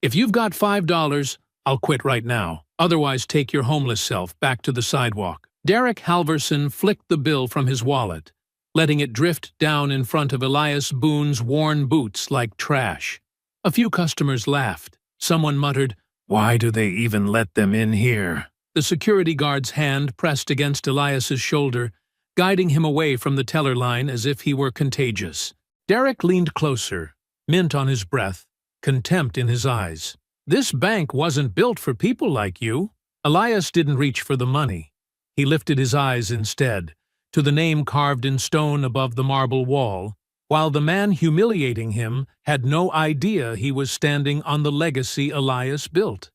If you've got $5, I'll quit right now. Otherwise, take your homeless self back to the sidewalk. Derek Halverson flicked the bill from his wallet, letting it drift down in front of Elias Boone's worn boots like trash. A few customers laughed. Someone muttered, "Why do they even let them in here?" The security guard's hand pressed against Elias's shoulder, guiding him away from the teller line as if he were contagious. Derek leaned closer, mint on his breath, contempt in his eyes. "This bank wasn't built for people like you." Elias didn't reach for the money. He lifted his eyes instead, to the name carved in stone above the marble wall, while the man humiliating him had no idea he was standing on the legacy Elias built.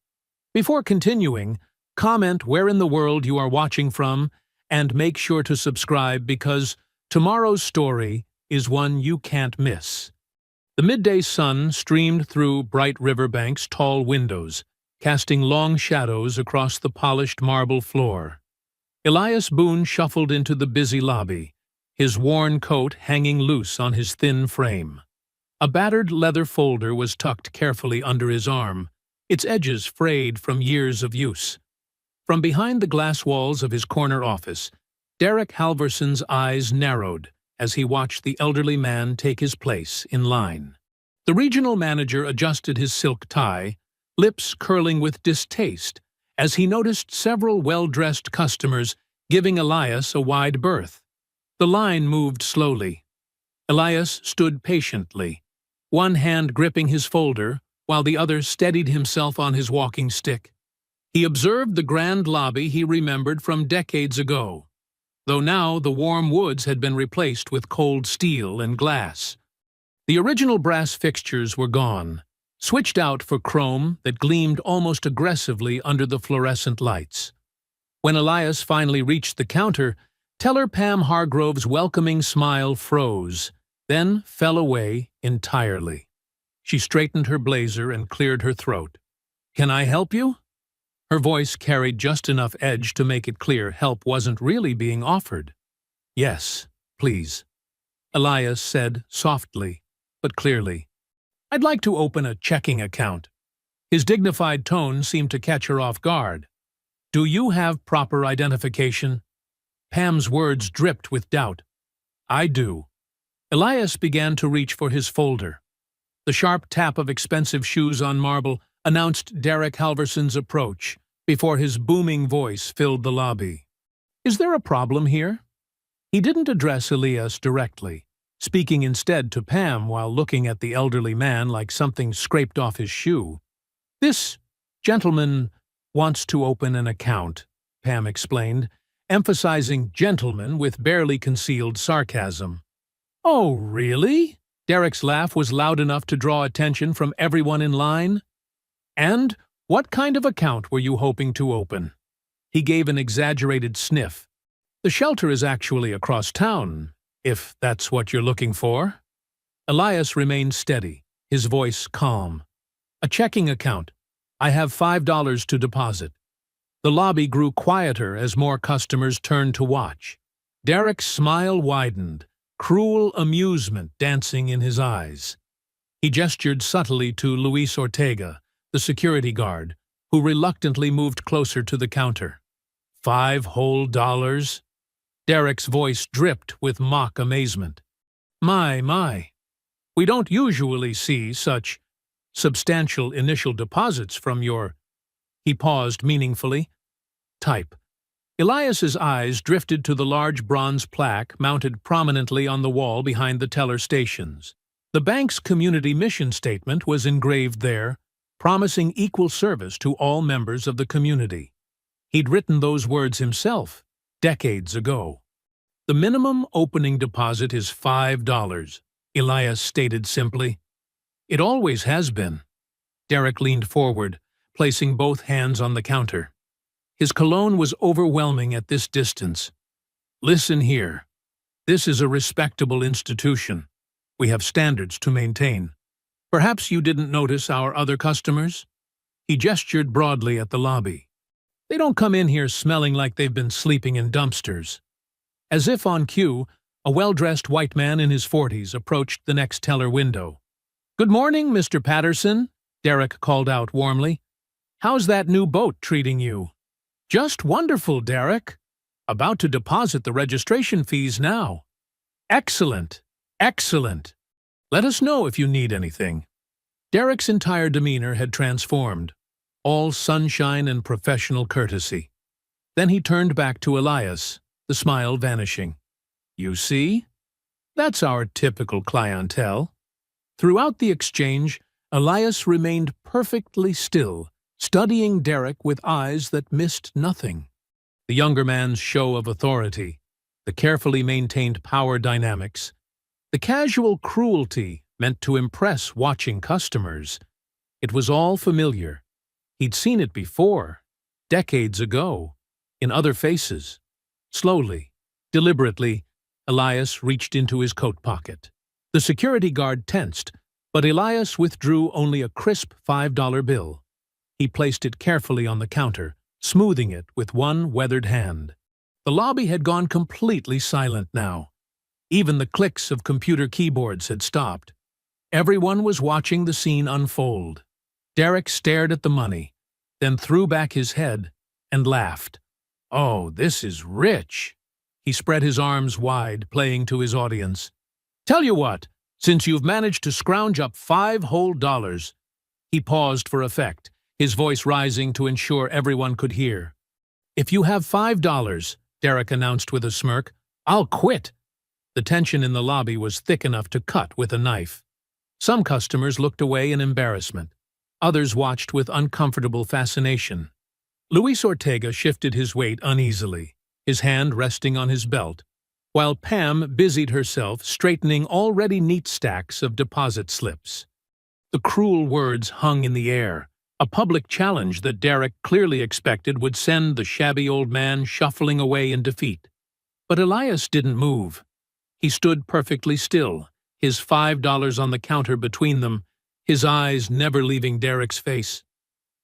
Before continuing, comment where in the world you are watching from, and make sure to subscribe because tomorrow's story is one you can't miss. The midday sun streamed through Bright Riverbank's tall windows, casting long shadows across the polished marble floor. Elias Boone shuffled into the busy lobby, his worn coat hanging loose on his thin frame. A battered leather folder was tucked carefully under his arm, its edges frayed from years of use. From behind the glass walls of his corner office, Derek Halverson's eyes narrowed as he watched the elderly man take his place in line. The regional manager adjusted his silk tie, lips curling with distaste, as he noticed several well-dressed customers giving Elias a wide berth. The line moved slowly. Elias stood patiently, one hand gripping his folder, while the other steadied himself on his walking stick. He observed the grand lobby he remembered from decades ago, though now the warm woods had been replaced with cold steel and glass. The original brass fixtures were gone, switched out for chrome that gleamed almost aggressively under the fluorescent lights. When Elias finally reached the counter, teller Pam Hargrove's welcoming smile froze, then fell away entirely. She straightened her blazer and cleared her throat. "Can I help you?" Her voice carried just enough edge to make it clear help wasn't really being offered. "Yes, please," Elias said softly, but clearly. "I'd like to open a checking account." His dignified tone seemed to catch her off guard. "Do you have proper identification?" Pam's words dripped with doubt. "I do." Elias began to reach for his folder. The sharp tap of expensive shoes on marble announced Derek Halverson's approach before his booming voice filled the lobby. "Is there a problem here?" He didn't address Elias directly, speaking instead to Pam while looking at the elderly man like something scraped off his shoe. "This gentleman wants to open an account," Pam explained, emphasizing gentleman with barely concealed sarcasm. "Oh, really?" Derek's laugh was loud enough to draw attention from everyone in line. "And what kind of account were you hoping to open?" He gave an exaggerated sniff. "The shelter is actually across town, if that's what you're looking for." Elias remained steady, his voice calm. "A checking account. I have $5 to deposit." The lobby grew quieter as more customers turned to watch. Derek's smile widened, cruel amusement dancing in his eyes. He gestured subtly to Luis Ortega, the security guard, who reluctantly moved closer to the counter. $5 whole? Derek's voice dripped with mock amazement. My. We don't usually see such substantial initial deposits from your—" He paused meaningfully. "Type." Elias's eyes drifted to the large bronze plaque mounted prominently on the wall behind the teller stations. The bank's community mission statement was engraved there, promising equal service to all members of the community. He'd written those words himself, decades ago. "The minimum opening deposit is $5, Elias stated simply. "It always has been." Derek leaned forward, placing both hands on the counter. His cologne was overwhelming at this distance. "Listen here. This is a respectable institution. We have standards to maintain. Perhaps you didn't notice our other customers?" He gestured broadly at the lobby. "They don't come in here smelling like they've been sleeping in dumpsters." As if on cue, a well-dressed white man in his 40s approached the next teller window. "Good morning, Mr. Patterson," Derek called out warmly. "How's that new boat treating you?" "Just wonderful, Derek. About to deposit the registration fees now." "Excellent, excellent. Let us know if you need anything." Derek's entire demeanor had transformed, all sunshine and professional courtesy. Then he turned back to Elias, the smile vanishing. "You see? That's our typical clientele." Throughout the exchange, Elias remained perfectly still, studying Derek with eyes that missed nothing. The younger man's show of authority, the carefully maintained power dynamics, the casual cruelty meant to impress watching customers. It was all familiar. He'd seen it before, decades ago, in other faces. Slowly, deliberately, Elias reached into his coat pocket. The security guard tensed, but Elias withdrew only a crisp $5 bill. He placed it carefully on the counter, smoothing it with one weathered hand. The lobby had gone completely silent now. Even the clicks of computer keyboards had stopped. Everyone was watching the scene unfold. Derek stared at the money, then threw back his head and laughed. "Oh, this is rich." He spread his arms wide, playing to his audience. "Tell you what, since you've managed to scrounge up $5 whole." He paused for effect, his voice rising to ensure everyone could hear. "If you have $5, Derek announced with a smirk, "I'll quit." The tension in the lobby was thick enough to cut with a knife. Some customers looked away in embarrassment. Others watched with uncomfortable fascination. Luis Ortega shifted his weight uneasily, his hand resting on his belt, while Pam busied herself straightening already neat stacks of deposit slips. The cruel words hung in the air, a public challenge that Derek clearly expected would send the shabby old man shuffling away in defeat. But Elias didn't move. He stood perfectly still, his $5 on the counter between them, his eyes never leaving Derek's face.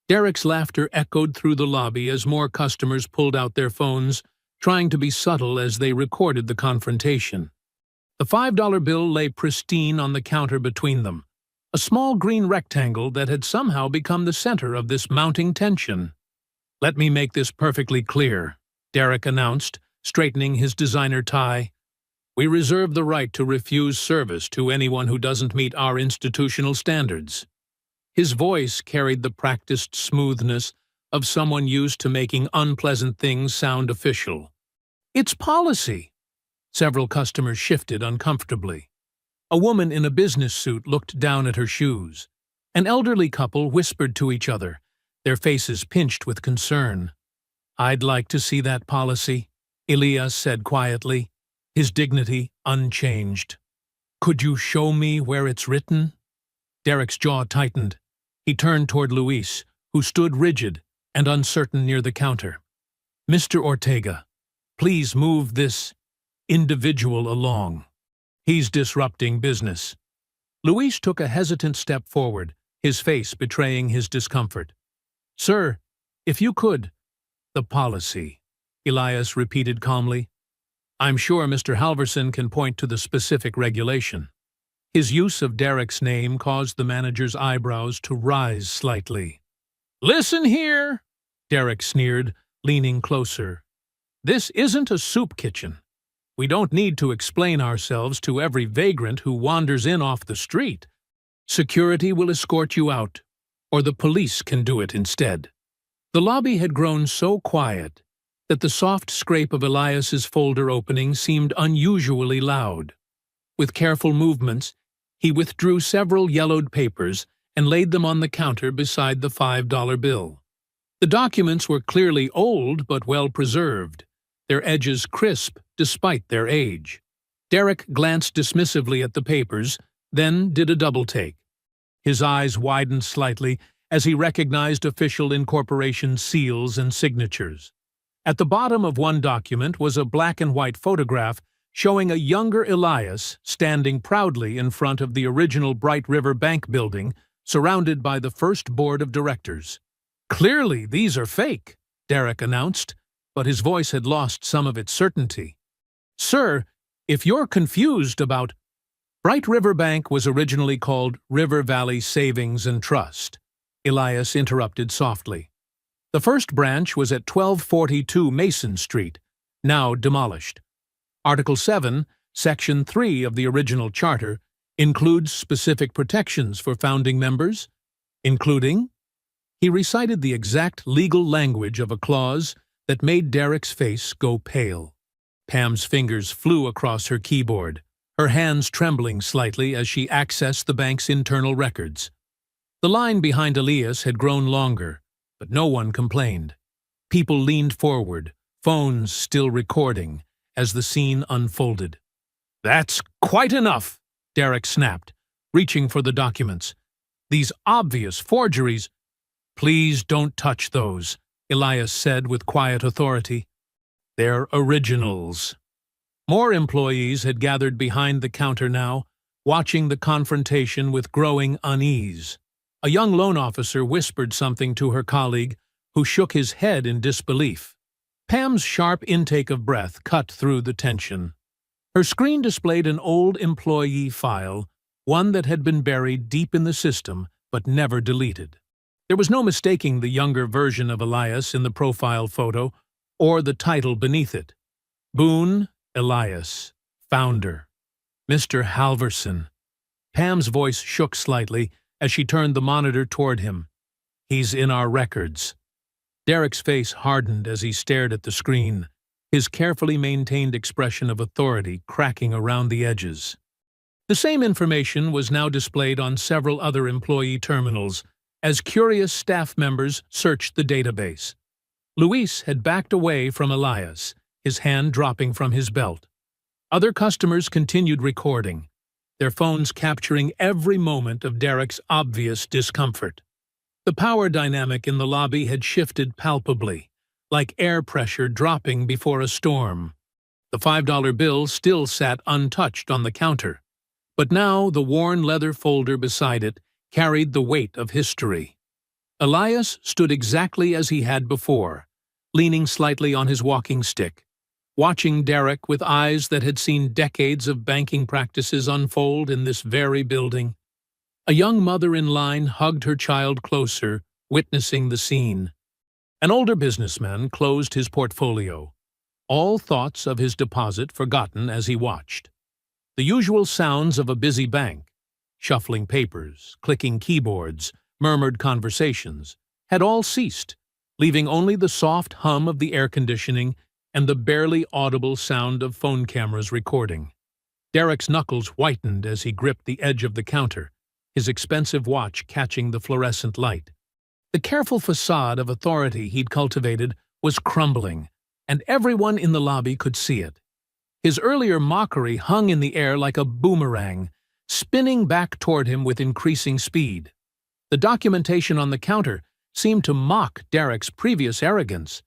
Derek's laughter echoed through the lobby as more customers pulled out their phones, trying to be subtle as they recorded the confrontation. The $5 bill lay pristine on the counter between them, a small green rectangle that had somehow become the center of this mounting tension. "Let me make this perfectly clear," Derek announced, straightening his designer tie. "We reserve the right to refuse service to anyone who doesn't meet our institutional standards." His voice carried the practiced smoothness of someone used to making unpleasant things sound official. "It's policy." Several customers shifted uncomfortably. A woman in a business suit looked down at her shoes. An elderly couple whispered to each other, their faces pinched with concern. "I'd like to see that policy," Elias said quietly, his dignity unchanged. "Could you show me where it's written?" Derek's jaw tightened. He turned toward Luis, who stood rigid and uncertain near the counter. "Mr. Ortega, please move this individual along. He's disrupting business." Luis took a hesitant step forward, his face betraying his discomfort. "Sir, if you could—" "The policy," Elias repeated calmly. "I'm sure Mr. Halverson can point to the specific regulation." His use of Derek's name caused the manager's eyebrows to rise slightly. "Listen here," Derek sneered, leaning closer. "This isn't a soup kitchen. We don't need to explain ourselves to every vagrant who wanders in off the street. Security will escort you out, or the police can do it instead." The lobby had grown so quiet that the soft scrape of Elias's folder opening seemed unusually loud. With careful movements, he withdrew several yellowed papers and laid them on the counter beside the $5 bill. The documents were clearly old but well preserved, their edges crisp despite their age. Derek glanced dismissively at the papers, then did a double-take. His eyes widened slightly as he recognized official incorporation seals and signatures. At the bottom of one document was a black-and-white photograph showing a younger Elias standing proudly in front of the original Bright River Bank building, surrounded by the first board of directors. "Clearly, these are fake," Derek announced, but his voice had lost some of its certainty. "Sir, if you're confused about—" Bright River Bank was originally called River Valley Savings and Trust, Elias interrupted softly. The first branch was at 1242 Mason Street, now demolished. Article 7, Section 3 of the original charter includes specific protections for founding members, including— He recited the exact legal language of a clause that made Derek's face go pale. Pam's fingers flew across her keyboard, her hands trembling slightly as she accessed the bank's internal records. The line behind Elias had grown longer, but no one complained. People leaned forward, phones still recording, as the scene unfolded. "That's quite enough," Derek snapped, reaching for the documents. "These obvious forgeries—" "Please don't touch those," Elias said with quiet authority. "They're originals." More employees had gathered behind the counter now, watching the confrontation with growing unease. A young loan officer whispered something to her colleague, who shook his head in disbelief. Pam's sharp intake of breath cut through the tension. Her screen displayed an old employee file, one that had been buried deep in the system but never deleted. There was no mistaking the younger version of Elias in the profile photo or the title beneath it. Boone Elias, founder. Mr. Halverson. Pam's voice shook slightly as she turned the monitor toward him. "He's in our records." Derek's face hardened as he stared at the screen, his carefully maintained expression of authority cracking around the edges. The same information was now displayed on several other employee terminals as curious staff members searched the database. Luis had backed away from Elias, his hand dropping from his belt. Other customers continued recording, their phones capturing every moment of Derek's obvious discomfort. The power dynamic in the lobby had shifted palpably, like air pressure dropping before a storm. The $5 bill still sat untouched on the counter, but now the worn leather folder beside it carried the weight of history. Elias stood exactly as he had before, leaning slightly on his walking stick, watching Derek with eyes that had seen decades of banking practices unfold in this very building. A young mother in line hugged her child closer, witnessing the scene. An older businessman closed his portfolio, all thoughts of his deposit forgotten as he watched. The usual sounds of a busy bank, shuffling papers, clicking keyboards, murmured conversations, had all ceased, leaving only the soft hum of the air conditioning and the barely audible sound of phone cameras recording. Derek's knuckles whitened as he gripped the edge of the counter, his expensive watch catching the fluorescent light. The careful facade of authority he'd cultivated was crumbling, and everyone in the lobby could see it. His earlier mockery hung in the air like a boomerang, spinning back toward him with increasing speed. The documentation on the counter seemed to mock Derek's previous arrogance.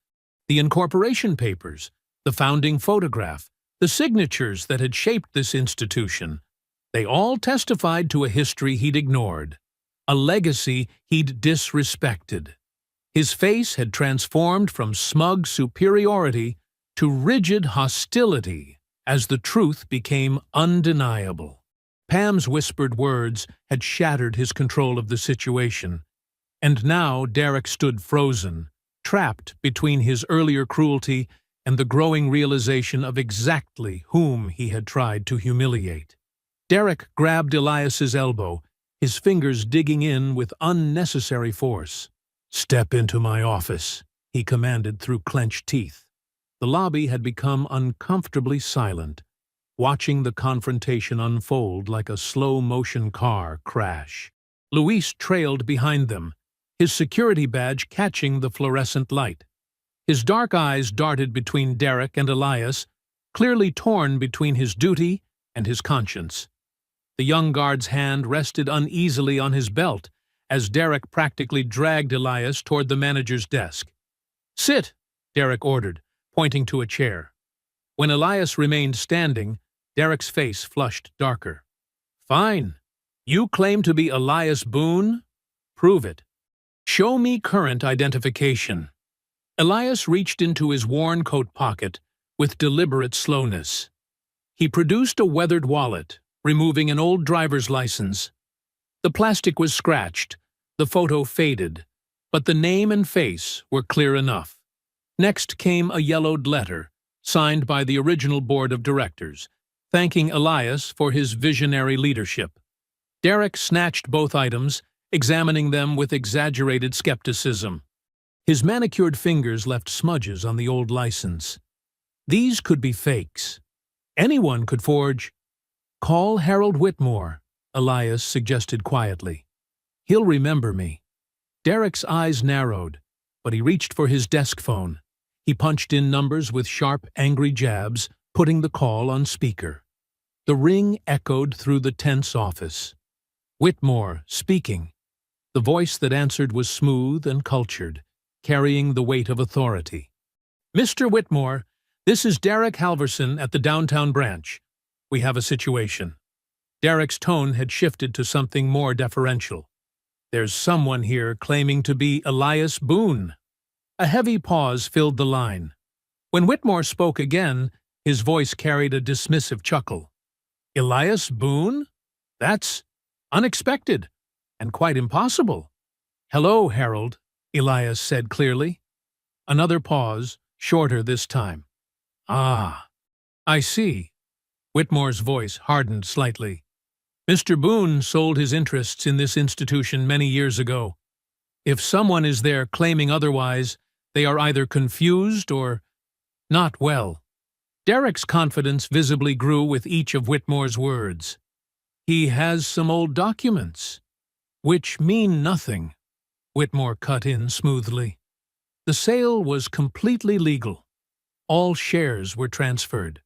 The incorporation papers, the founding photograph, the signatures that had shaped this institution, they all testified to a history he'd ignored, a legacy he'd disrespected. His face had transformed from smug superiority to rigid hostility as the truth became undeniable. Pam's whispered words had shattered his control of the situation, and now Derek stood frozen, trapped between his earlier cruelty and the growing realization of exactly whom he had tried to humiliate. Derek grabbed Elias's elbow, his fingers digging in with unnecessary force. "Step into my office," he commanded through clenched teeth. The lobby had become uncomfortably silent, watching the confrontation unfold like a slow-motion car crash. Luis trailed behind them, his security badge catching the fluorescent light. His dark eyes darted between Derek and Elias, clearly torn between his duty and his conscience. The young guard's hand rested uneasily on his belt as Derek practically dragged Elias toward the manager's desk. "Sit," Derek ordered, pointing to a chair. When Elias remained standing, Derek's face flushed darker. "Fine. You claim to be Elias Boone? Prove it. Show me current identification." Elias reached into his worn coat pocket with deliberate slowness. He produced a weathered wallet, removing an old driver's license. The plastic was scratched, The photo faded, but the name and face were clear enough. Next came a yellowed letter, signed by the original board of directors, thanking Elias for his visionary leadership. Derek snatched both items, examining them with exaggerated skepticism. His manicured fingers left smudges on the old license. These could be fakes. Anyone could forge. "Call Harold Whitmore," Elias suggested quietly. "He'll remember me." Derek's eyes narrowed, but he reached for his desk phone. He punched in numbers with sharp, angry jabs, putting the call on speaker. The ring echoed through the tense office. Whitmore, speaking. The voice that answered was smooth and cultured, carrying the weight of authority. "Mr. Whitmore, this is Derek Halverson at the downtown branch. We have a situation." Derek's tone had shifted to something more deferential. "There's someone here claiming to be Elias Boone." A heavy pause filled the line. When Whitmore spoke again, his voice carried a dismissive chuckle. "Elias Boone? That's unexpected and quite impossible." "Hello, Harold," Elias said clearly. Another pause, shorter this time. "Ah, I see." Whitmore's voice hardened slightly. "Mr. Boone sold his interests in this institution many years ago. If someone is there claiming otherwise, they are either confused or not well." Derek's confidence visibly grew with each of Whitmore's words. "He has some old documents, which mean nothing," Whitmore cut in smoothly. "The sale was completely legal. All shares were transferred.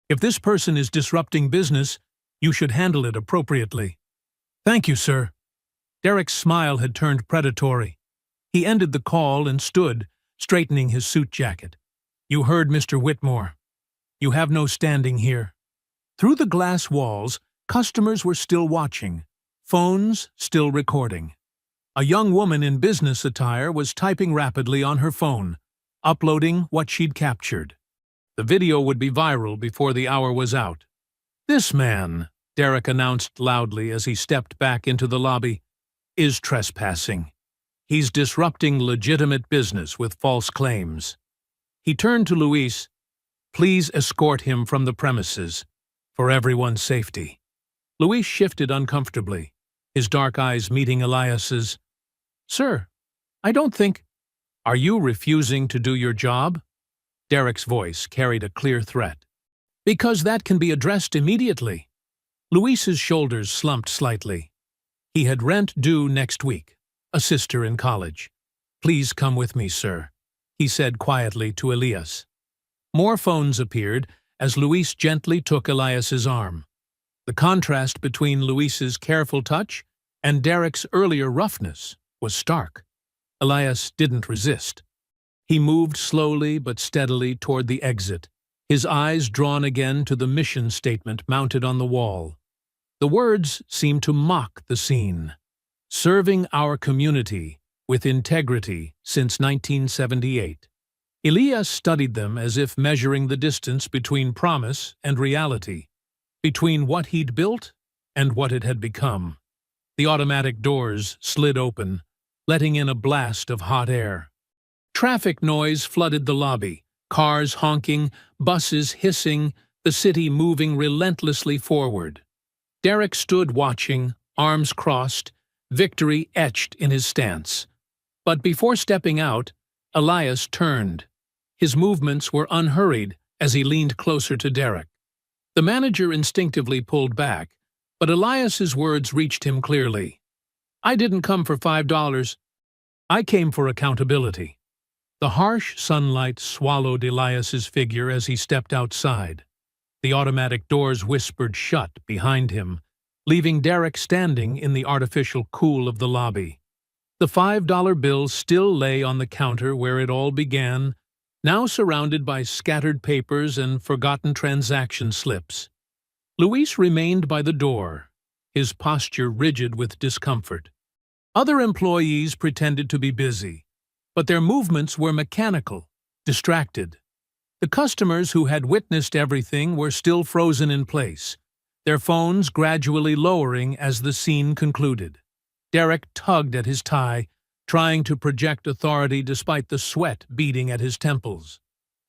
If this person is disrupting business, you should handle it appropriately." "Thank you, sir." Derek's smile had turned predatory. He ended the call and stood, straightening his suit jacket. "You heard Mr. Whitmore. You have no standing here." Through the glass walls, customers were still watching, phones still recording. A young woman in business attire was typing rapidly on her phone, uploading what she'd captured. The video would be viral before the hour was out. "This man," Derek announced loudly as he stepped back into the lobby, "is trespassing. He's disrupting legitimate business with false claims." He turned to Luis. "Please escort him from the premises, for everyone's safety." Luis shifted uncomfortably, his dark eyes meeting Elias's. "Sir, I don't think—" "Are you refusing to do your job?" Derek's voice carried a clear threat. "Because that can be addressed immediately." Luis's shoulders slumped slightly. He had rent due next week, a sister in college. "Please come with me, sir," he said quietly to Elias. More phones appeared as Luis gently took Elias's arm. The contrast between Luis's careful touch and Derek's earlier roughness was stark. Elias didn't resist. He moved slowly but steadily toward the exit, his eyes drawn again to the mission statement mounted on the wall. The words seemed to mock the scene. "Serving our community with integrity since 1978. Elias studied them as if measuring the distance between promise and reality, between what he'd built and what it had become. The automatic doors slid open, letting in a blast of hot air. Traffic noise flooded the lobby, cars honking, buses hissing, the city moving relentlessly forward. Derek stood watching, arms crossed, victory etched in his stance. But before stepping out, Elias turned. His movements were unhurried as he leaned closer to Derek. The manager instinctively pulled back, but Elias's words reached him clearly. "I didn't come for $5. I came for accountability." The harsh sunlight swallowed Elias's figure as he stepped outside. The automatic doors whispered shut behind him, leaving Derek standing in the artificial cool of the lobby. The $5 bill still lay on the counter where it all began, now surrounded by scattered papers and forgotten transaction slips. Luis remained by the door, his posture rigid with discomfort. Other employees pretended to be busy, but their movements were mechanical, distracted. The customers who had witnessed everything were still frozen in place, their phones gradually lowering as the scene concluded. Derek tugged at his tie, trying to project authority despite the sweat beading at his temples.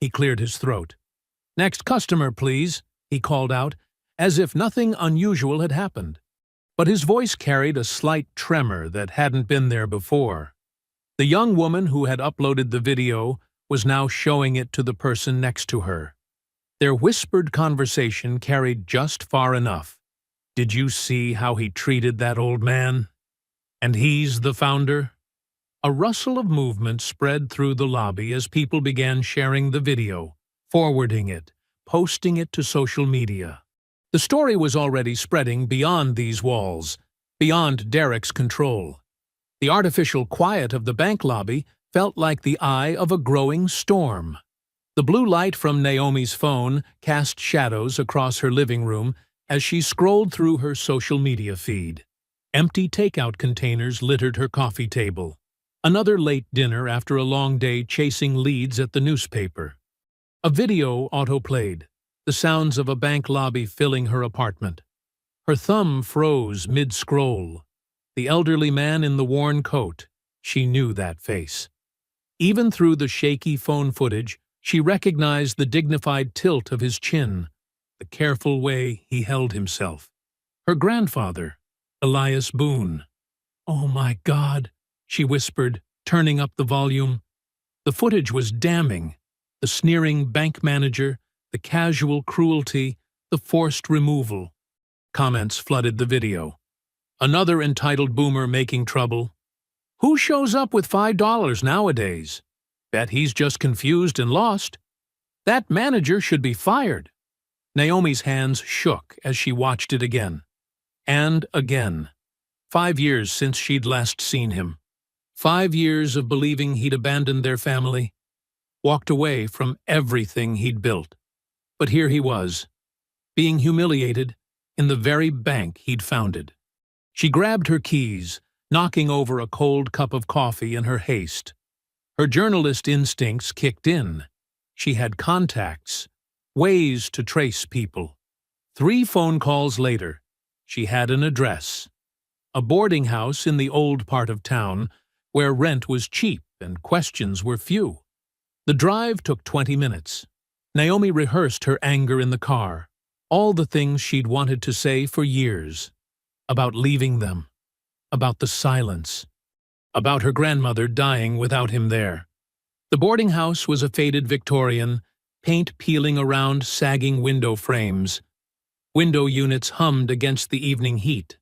He cleared his throat. "Next customer, please," he called out, as if nothing unusual had happened. But his voice carried a slight tremor that hadn't been there before. The young woman who had uploaded the video was now showing it to the person next to her. Their whispered conversation carried just far enough. "Did you see how he treated that old man? And he's the founder?" A rustle of movement spread through the lobby as people began sharing the video, forwarding it, posting it to social media. The story was already spreading beyond these walls, beyond Derek's control. The artificial quiet of the bank lobby felt like the eye of a growing storm. The blue light from Naomi's phone cast shadows across her living room as she scrolled through her social media feed. Empty takeout containers littered her coffee table. Another late dinner after a long day chasing leads at the newspaper. A video autoplayed, the sounds of a bank lobby filling her apartment. Her thumb froze mid-scroll. The elderly man in the worn coat. She knew that face. Even through the shaky phone footage, she recognized the dignified tilt of his chin, the careful way he held himself. Her grandfather, Elias Boone. "Oh my God," she whispered, turning up the volume. The footage was damning. The sneering bank manager, the casual cruelty, the forced removal. Comments flooded the video. "Another entitled boomer making trouble. Who shows up with $5 nowadays? Bet he's just confused and lost. That manager should be fired." Naomi's hands shook as she watched it again. And again. 5 years since she'd last seen him. 5 years of believing he'd abandoned their family, walked away from everything he'd built. But here he was, being humiliated in the very bank he'd founded. She grabbed her keys, knocking over a cold cup of coffee in her haste. Her journalist instincts kicked in. She had contacts, ways to trace people. 3 phone calls later, she had an address. A boarding house in the old part of town, where rent was cheap and questions were few. The drive took 20 minutes. Naomi rehearsed her anger in the car, all the things she'd wanted to say for years. About leaving them, about the silence, about her grandmother dying without him there. The boarding house was a faded Victorian, paint peeling around sagging window frames. Window units hummed against the evening heat.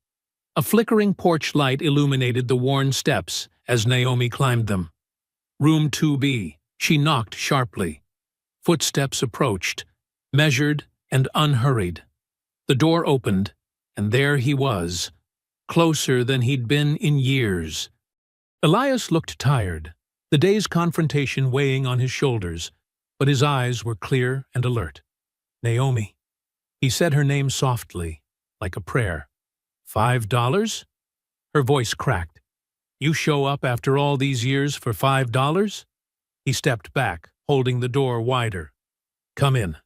A flickering porch light illuminated the worn steps as Naomi climbed them. Room 2B, she knocked sharply. Footsteps approached, measured and unhurried. The door opened, and there he was, closer than he'd been in years. Elias looked tired, the day's confrontation weighing on his shoulders, but his eyes were clear and alert. "Naomi." He said her name softly, like a prayer. $5? Her voice cracked. "You show up after all these years for $5? He stepped back, holding the door wider. "Come in,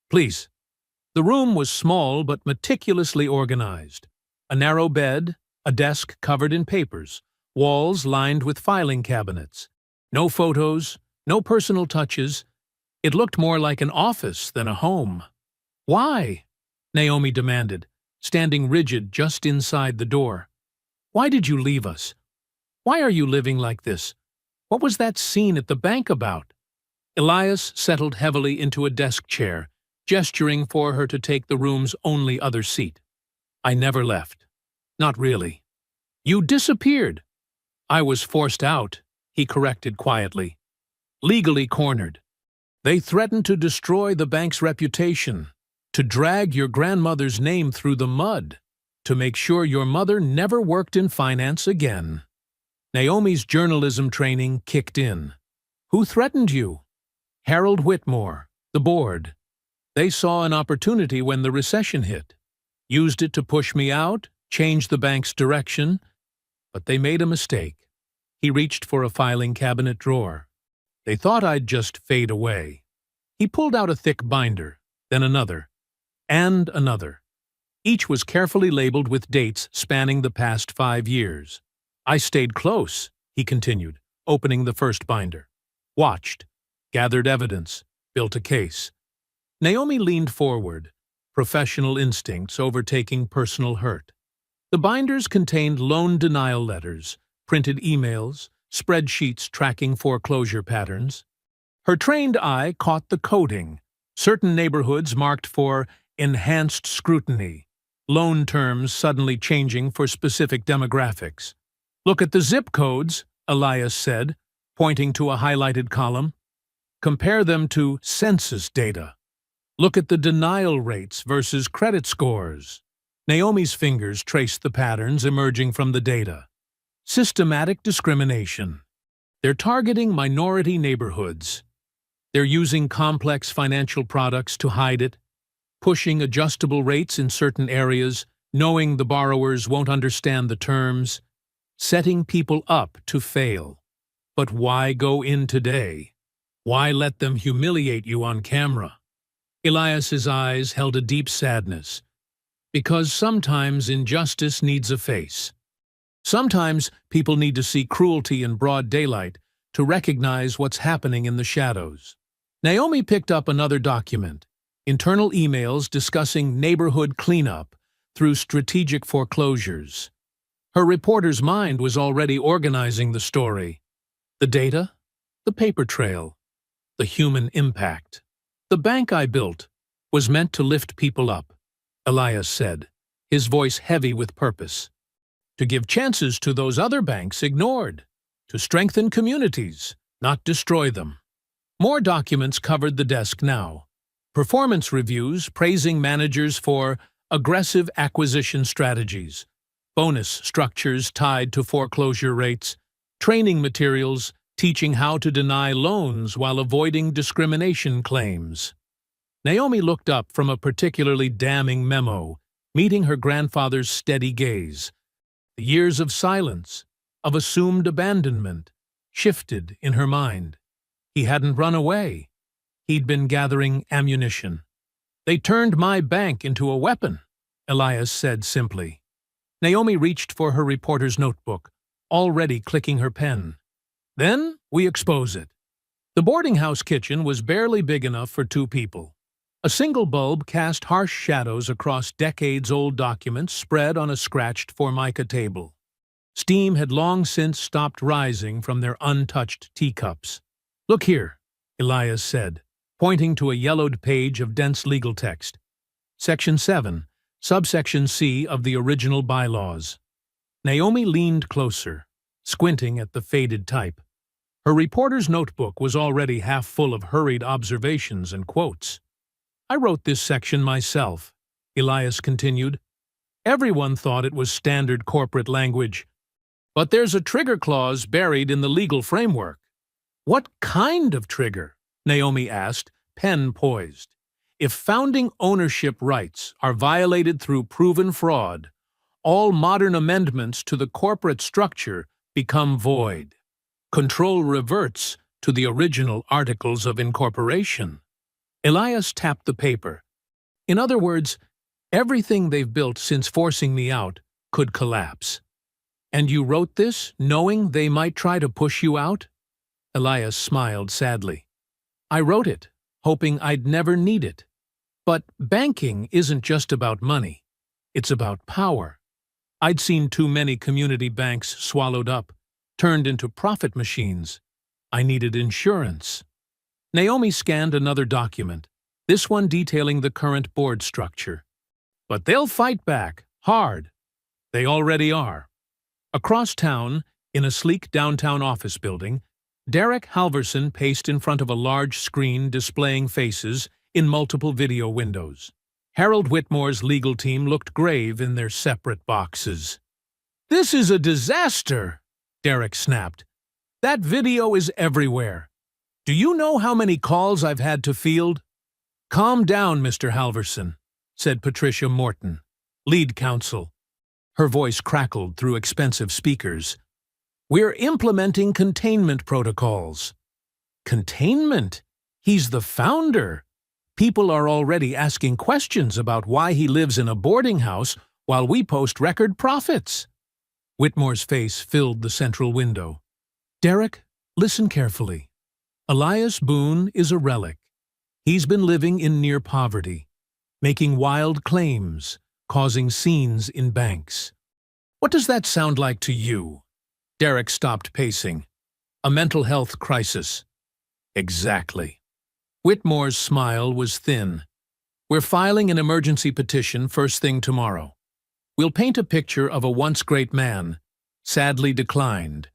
please." The room was small but meticulously organized. A narrow bed, a desk covered in papers, walls lined with filing cabinets. No photos, no personal touches. It looked more like an office than a home. "Why?" Naomi demanded, standing rigid just inside the door. "Why did you leave us? Why are you living like this? What was that scene at the bank about?" Elias settled heavily into a desk chair, gesturing for her to take the room's only other seat. "I never left. Not really." "You disappeared." "I was forced out," he corrected quietly. "Legally cornered. They threatened to destroy the bank's reputation, to drag your grandmother's name through the mud, to make sure your mother never worked in finance again." Naomi's journalism training kicked in. "Who threatened you?" "Harold Whitmore, the board. They saw an opportunity when the recession hit. Used it to push me out, change the bank's direction. But they made a mistake." He reached for a filing cabinet drawer. "They thought I'd just fade away." He pulled out a thick binder, then another, and another. Each was carefully labeled with dates spanning the past 5 years. I stayed close, he continued, opening the first binder. Watched, gathered evidence, built a case. Naomi leaned forward, professional instincts overtaking personal hurt. The binders contained loan denial letters, printed emails, spreadsheets tracking foreclosure patterns. Her trained eye caught the coding, certain neighborhoods marked for enhanced scrutiny, loan terms suddenly changing for specific demographics. Look at the zip codes, Elias said, pointing to a highlighted column. Compare them to census data. Look at the denial rates versus credit scores. Naomi's fingers traced the patterns emerging from the data. Systematic discrimination. They're targeting minority neighborhoods. They're using complex financial products to hide it, pushing adjustable rates in certain areas, knowing the borrowers won't understand the terms, setting people up to fail. But why go in today? Why let them humiliate you on camera? Elias's eyes held a deep sadness. Because sometimes injustice needs a face. Sometimes people need to see cruelty in broad daylight to recognize what's happening in the shadows. Naomi picked up another document, internal emails discussing neighborhood cleanup through strategic foreclosures. Her reporter's mind was already organizing the story. The data, the paper trail, the human impact. The bank I built was meant to lift people up, Elias said, his voice heavy with purpose. To give chances to those other banks ignored. To strengthen communities, not destroy them. More documents covered the desk now. Performance reviews praising managers for aggressive acquisition strategies, bonus structures tied to foreclosure rates, training materials teaching how to deny loans while avoiding discrimination claims. Naomi looked up from a particularly damning memo, meeting her grandfather's steady gaze. The years of silence, of assumed abandonment, shifted in her mind. He hadn't run away. He'd been gathering ammunition. They turned my bank into a weapon, Elias said simply. Naomi reached for her reporter's notebook, already clicking her pen. Then we expose it. The boarding house kitchen was barely big enough for 2 people. A single bulb cast harsh shadows across decades-old documents spread on a scratched Formica table. Steam had long since stopped rising from their untouched teacups. Look here, Elias said, pointing to a yellowed page of dense legal text. Section 7, subsection C of the original bylaws. Naomi leaned closer, squinting at the faded type. Her reporter's notebook was already half full of hurried observations and quotes. I wrote this section myself, Elias continued. Everyone thought it was standard corporate language. But there's a trigger clause buried in the legal framework. What kind of trigger? Naomi asked, pen poised. If founding ownership rights are violated through proven fraud, all modern amendments to the corporate structure become void. Control reverts to the original Articles of Incorporation. Elias tapped the paper. In other words, everything they've built since forcing me out could collapse. And you wrote this, knowing they might try to push you out? Elias smiled sadly. I wrote it, hoping I'd never need it. But banking isn't just about money. It's about power. I'd seen too many community banks swallowed up, turned into profit machines. I needed insurance. Naomi scanned another document, this one detailing the current board structure. But they'll fight back, hard. They already are. Across town, in a sleek downtown office building, Derek Halverson paced in front of a large screen displaying faces in multiple video windows. Harold Whitmore's legal team looked grave in their separate boxes. This is a disaster, Derek snapped. That video is everywhere. Do you know how many calls I've had to field? Calm down, Mr. Halverson, said Patricia Morton, lead counsel. Her voice crackled through expensive speakers. We're implementing containment protocols. Containment? He's the founder. People are already asking questions about why he lives in a boarding house while we post record profits. Whitmore's face filled the central window. Derek, listen carefully. Elias Boone is a relic. He's been living in near poverty, making wild claims, causing scenes in banks. What does that sound like to you? Derek stopped pacing. A mental health crisis. Exactly. Whitmore's smile was thin. We're filing an emergency petition first thing tomorrow. We'll paint a picture of a once great man, sadly declined,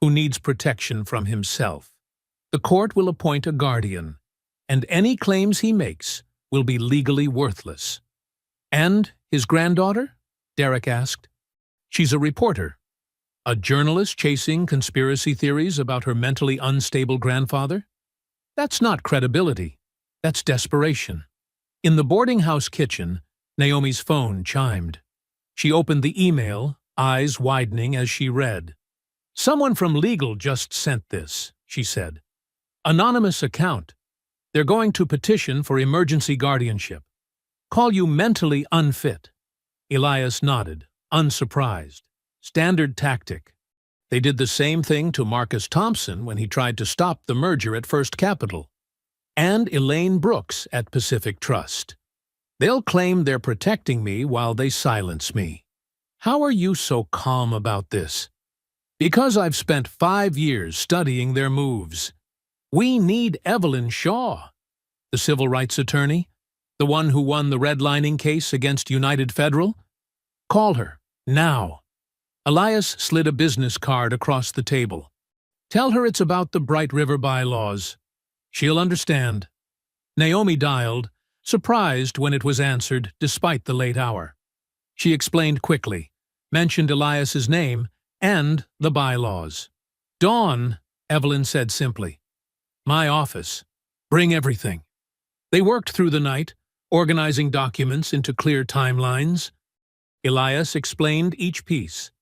who needs protection from himself. The court will appoint a guardian, and any claims he makes will be legally worthless. And his granddaughter? Derek asked. She's a reporter. A journalist chasing conspiracy theories about her mentally unstable grandfather? That's not credibility. That's desperation. In the boarding house kitchen, Naomi's phone chimed. She opened the email, eyes widening as she read. Someone from legal just sent this, she said. Anonymous account. They're going to petition for emergency guardianship. Call you mentally unfit. Elias nodded, unsurprised. Standard tactic. They did the same thing to Marcus Thompson when he tried to stop the merger at First Capital. And Elaine Brooks at Pacific Trust. They'll claim they're protecting me while they silence me. How are you so calm about this? Because I've spent 5 years studying their moves. We need Evelyn Shaw, the civil rights attorney, the one who won the redlining case against United Federal. Call her, now. Elias slid a business card across the table. Tell her it's about the Bright River bylaws. She'll understand. Naomi dialed, surprised when it was answered despite the late hour. She explained quickly, mentioned Elias's name and the bylaws. Dawn, Evelyn said simply. My office. Bring everything. They worked through the night, organizing documents into clear timelines. Elias explained each piece.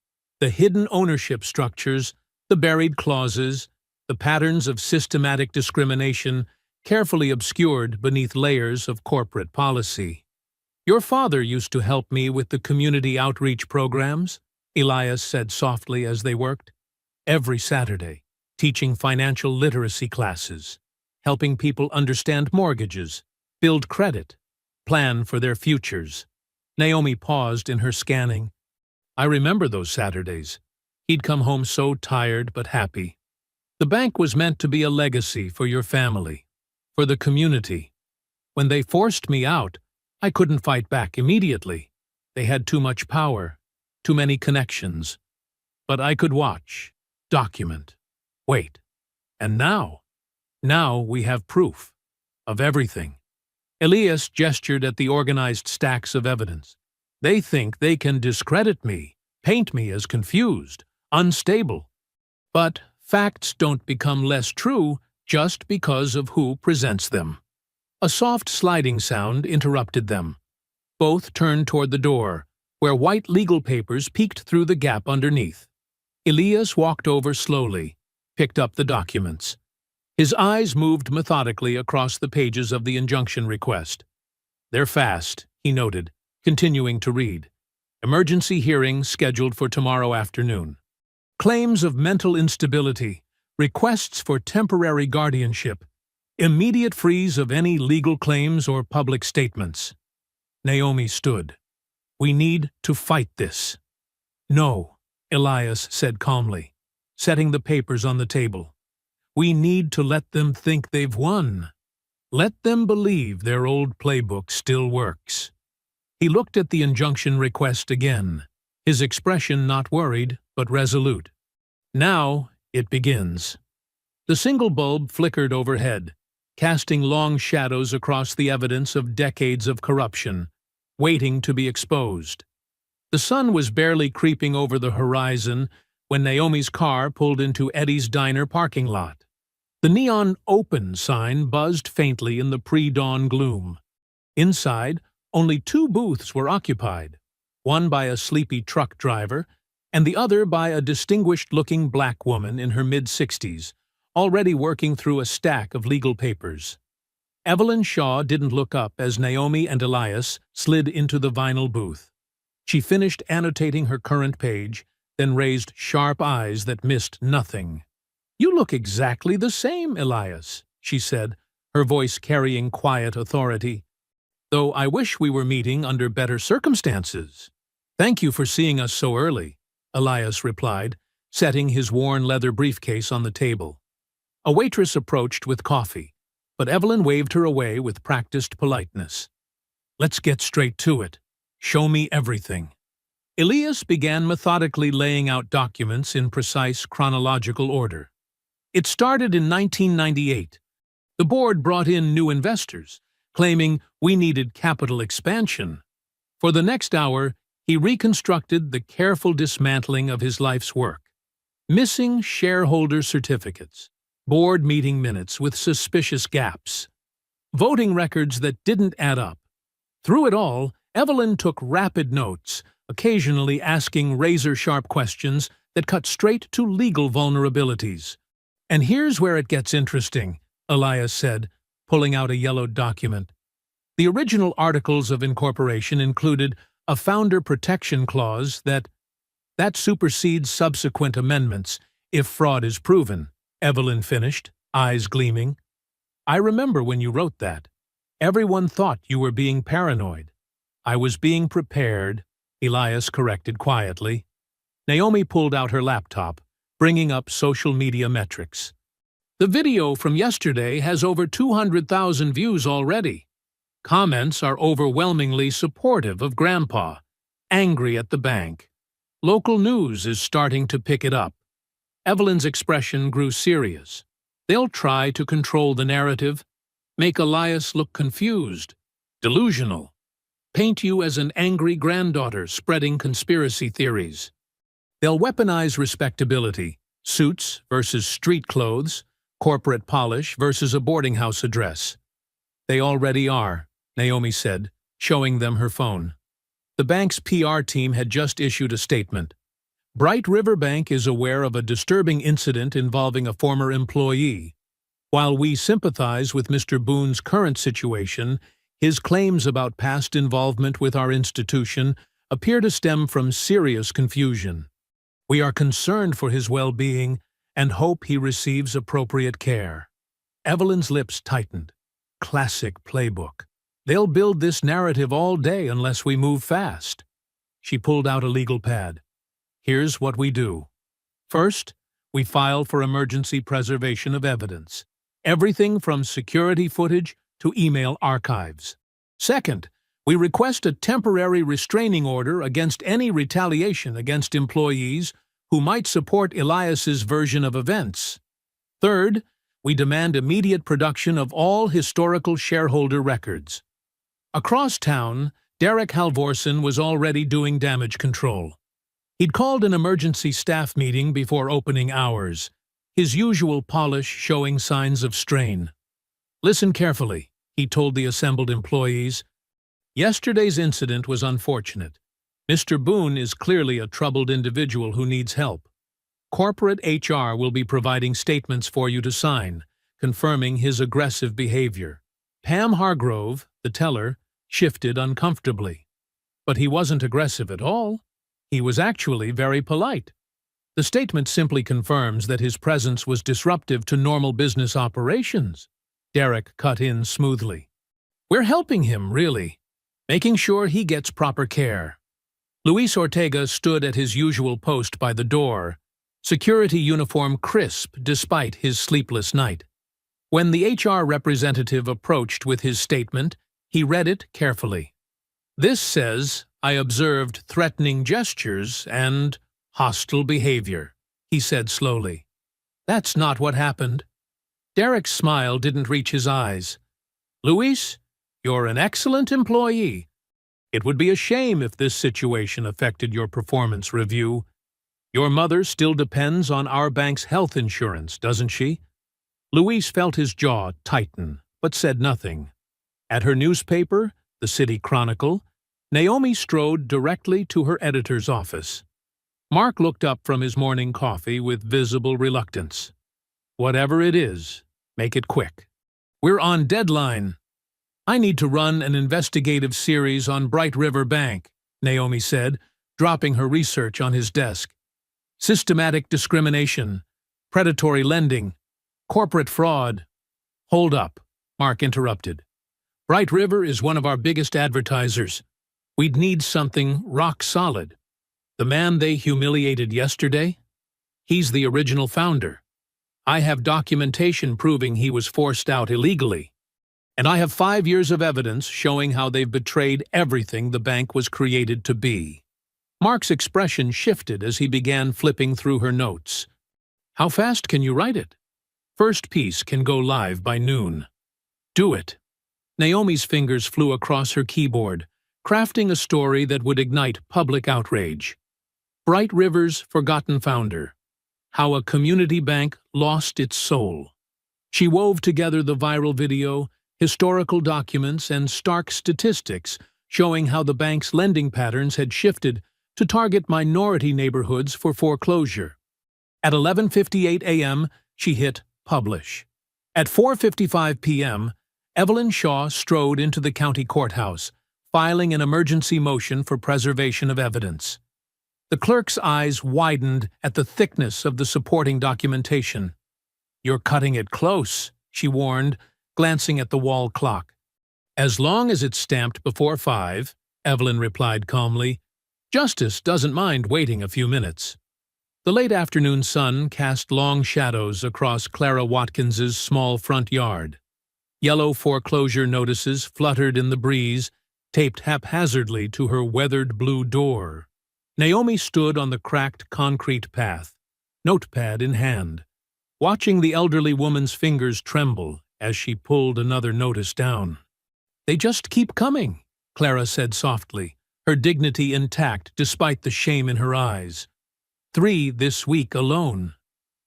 The hidden ownership structures, the buried clauses, the patterns of systematic discrimination carefully obscured beneath layers of corporate policy. Your father used to help me with the community outreach programs, Elias said softly as they worked. Every Saturday, teaching financial literacy classes, helping people understand mortgages, build credit, plan for their futures. Naomi paused in her scanning. I remember those Saturdays. He'd come home so tired but happy. The bank was meant to be a legacy for your family, for the community. When they forced me out, I couldn't fight back immediately. They had too much power, too many connections. But I could watch, document, wait. And now we have proof of everything. Elias gestured at the organized stacks of evidence. They think they can discredit me, paint me as confused, unstable. But facts don't become less true just because of who presents them. A soft sliding sound interrupted them. Both turned toward the door, where white legal papers peeked through the gap underneath. Elias walked over slowly, picked up the documents. His eyes moved methodically across the pages of the injunction request. They're fast, he noted, continuing to read. Emergency hearing scheduled for tomorrow afternoon. Claims of mental instability, requests for temporary guardianship, immediate freeze of any legal claims or public statements. Naomi stood. We need to fight this. No, Elias said calmly, setting the papers on the table. We need to let them think they've won. Let them believe their old playbook still works. He looked at the injunction request again, his expression not worried but resolute. Now it begins. The single bulb flickered overhead, casting long shadows across the evidence of decades of corruption, waiting to be exposed. The sun was barely creeping over the horizon when Naomi's car pulled into Eddie's Diner parking lot. The neon "Open" sign buzzed faintly in the pre-dawn gloom. Inside, only 2 booths were occupied, one by a sleepy truck driver and the other by a distinguished-looking black woman in her mid-60s, already working through a stack of legal papers. Evelyn Shaw didn't look up as Naomi and Elias slid into the vinyl booth. She finished annotating her current page, then raised sharp eyes that missed nothing. "You look exactly the same, Elias," she said, her voice carrying quiet authority. "Though I wish we were meeting under better circumstances." "Thank you for seeing us so early," Elias replied, setting his worn leather briefcase on the table. A waitress approached with coffee, but Evelyn waved her away with practiced politeness. "Let's get straight to it. Show me everything." Elias began methodically laying out documents in precise chronological order. It started in 1998. The board brought in new investors, claiming we needed capital expansion. For the next hour, he reconstructed the careful dismantling of his life's work. Missing shareholder certificates, board meeting minutes with suspicious gaps, voting records that didn't add up. Through it all, Evelyn took rapid notes, occasionally asking razor-sharp questions that cut straight to legal vulnerabilities. "And here's where it gets interesting," Elias said, pulling out a yellowed document. The original Articles of Incorporation included a founder protection clause that supersedes subsequent amendments if fraud is proven, Evelyn finished, eyes gleaming. "I remember when you wrote that. Everyone thought you were being paranoid." "I was being prepared," Elias corrected quietly. Naomi pulled out her laptop, bringing up social media metrics. "The video from yesterday has over 200,000 views already. Comments are overwhelmingly supportive of Grandpa, angry at the bank. Local news is starting to pick it up." Evelyn's expression grew serious. "They'll try to control the narrative, make Elias look confused, delusional, paint you as an angry granddaughter spreading conspiracy theories. They'll weaponize respectability, suits versus street clothes, corporate polish versus a boarding house address." "They already are," Naomi said, showing them her phone. The bank's PR team had just issued a statement. "Bright River Bank is aware of a disturbing incident involving a former employee. While we sympathize with Mr. Boone's current situation, his claims about past involvement with our institution appear to stem from serious confusion. We are concerned for his well-being and hope he receives appropriate care." Evelyn's lips tightened. Classic playbook. "They'll build this narrative all day unless we move fast." She pulled out a legal pad. "Here's what we do. First, we file for emergency preservation of evidence. Everything from security footage to email archives. Second, we request a temporary restraining order against any retaliation against employees who might support Elias's version of events. Third, we demand immediate production of all historical shareholder records." Across town, Derek Halvorsen was already doing damage control. He'd called an emergency staff meeting before opening hours, his usual polish showing signs of strain. "Listen carefully," he told the assembled employees. "Yesterday's incident was unfortunate. Mr. Boone is clearly a troubled individual who needs help. Corporate HR will be providing statements for you to sign, confirming his aggressive behavior." Pam Hargrove, the teller, shifted uncomfortably. But he wasn't aggressive at all. He was actually very polite. The statement simply confirms that his presence was disruptive to normal business operations. Derek cut in smoothly. "We're helping him, really, making sure he gets proper care." Luis Ortega stood at his usual post by the door, security uniform crisp despite his sleepless night. When the HR representative approached with his statement, he read it carefully. "This says, I observed threatening gestures and hostile behavior," he said slowly. "That's not what happened." Derek's smile didn't reach his eyes. "Luis, you're an excellent employee. It would be a shame if this situation affected your performance review. Your mother still depends on our bank's health insurance, doesn't she?" Luis felt his jaw tighten, but said nothing. At her newspaper, the City Chronicle, Naomi strode directly to her editor's office. Mark looked up from his morning coffee with visible reluctance. "Whatever it is, make it quick. We're on deadline." "I need to run an investigative series on Bright River Bank," Naomi said, dropping her research on his desk. Systematic discrimination, predatory lending, corporate fraud. Hold up, Mark interrupted. Bright River is one of our biggest advertisers. We'd need something rock solid. The man they humiliated yesterday? He's the original founder. I have documentation proving he was forced out illegally. And I have 5 years of evidence showing how they've betrayed everything the bank was created to be. Mark's expression shifted as he began flipping through her notes. How fast can you write it? First piece can go live by noon. Do it. Naomi's fingers flew across her keyboard, crafting a story that would ignite public outrage. Bright River's forgotten founder. How a community bank lost its soul. She wove together the viral video, historical documents, and stark statistics showing how the bank's lending patterns had shifted to target minority neighborhoods for foreclosure. At 11:58 a.m., she hit publish. At 4:55 p.m., Evelyn Shaw strode into the county courthouse, filing an emergency motion for preservation of evidence. The clerk's eyes widened at the thickness of the supporting documentation. "You're cutting it close," she warned, glancing at the wall clock. "As long as it's stamped before 5, Evelyn replied calmly. "Justice doesn't mind waiting a few minutes." The late afternoon sun cast long shadows across Clara Watkins's small front yard. Yellow foreclosure notices fluttered in the breeze, taped haphazardly to her weathered blue door. Naomi stood on the cracked concrete path, notepad in hand, watching the elderly woman's fingers tremble as she pulled another notice down. "They just keep coming," Clara said softly, her dignity intact despite the shame in her eyes. 3 this week alone.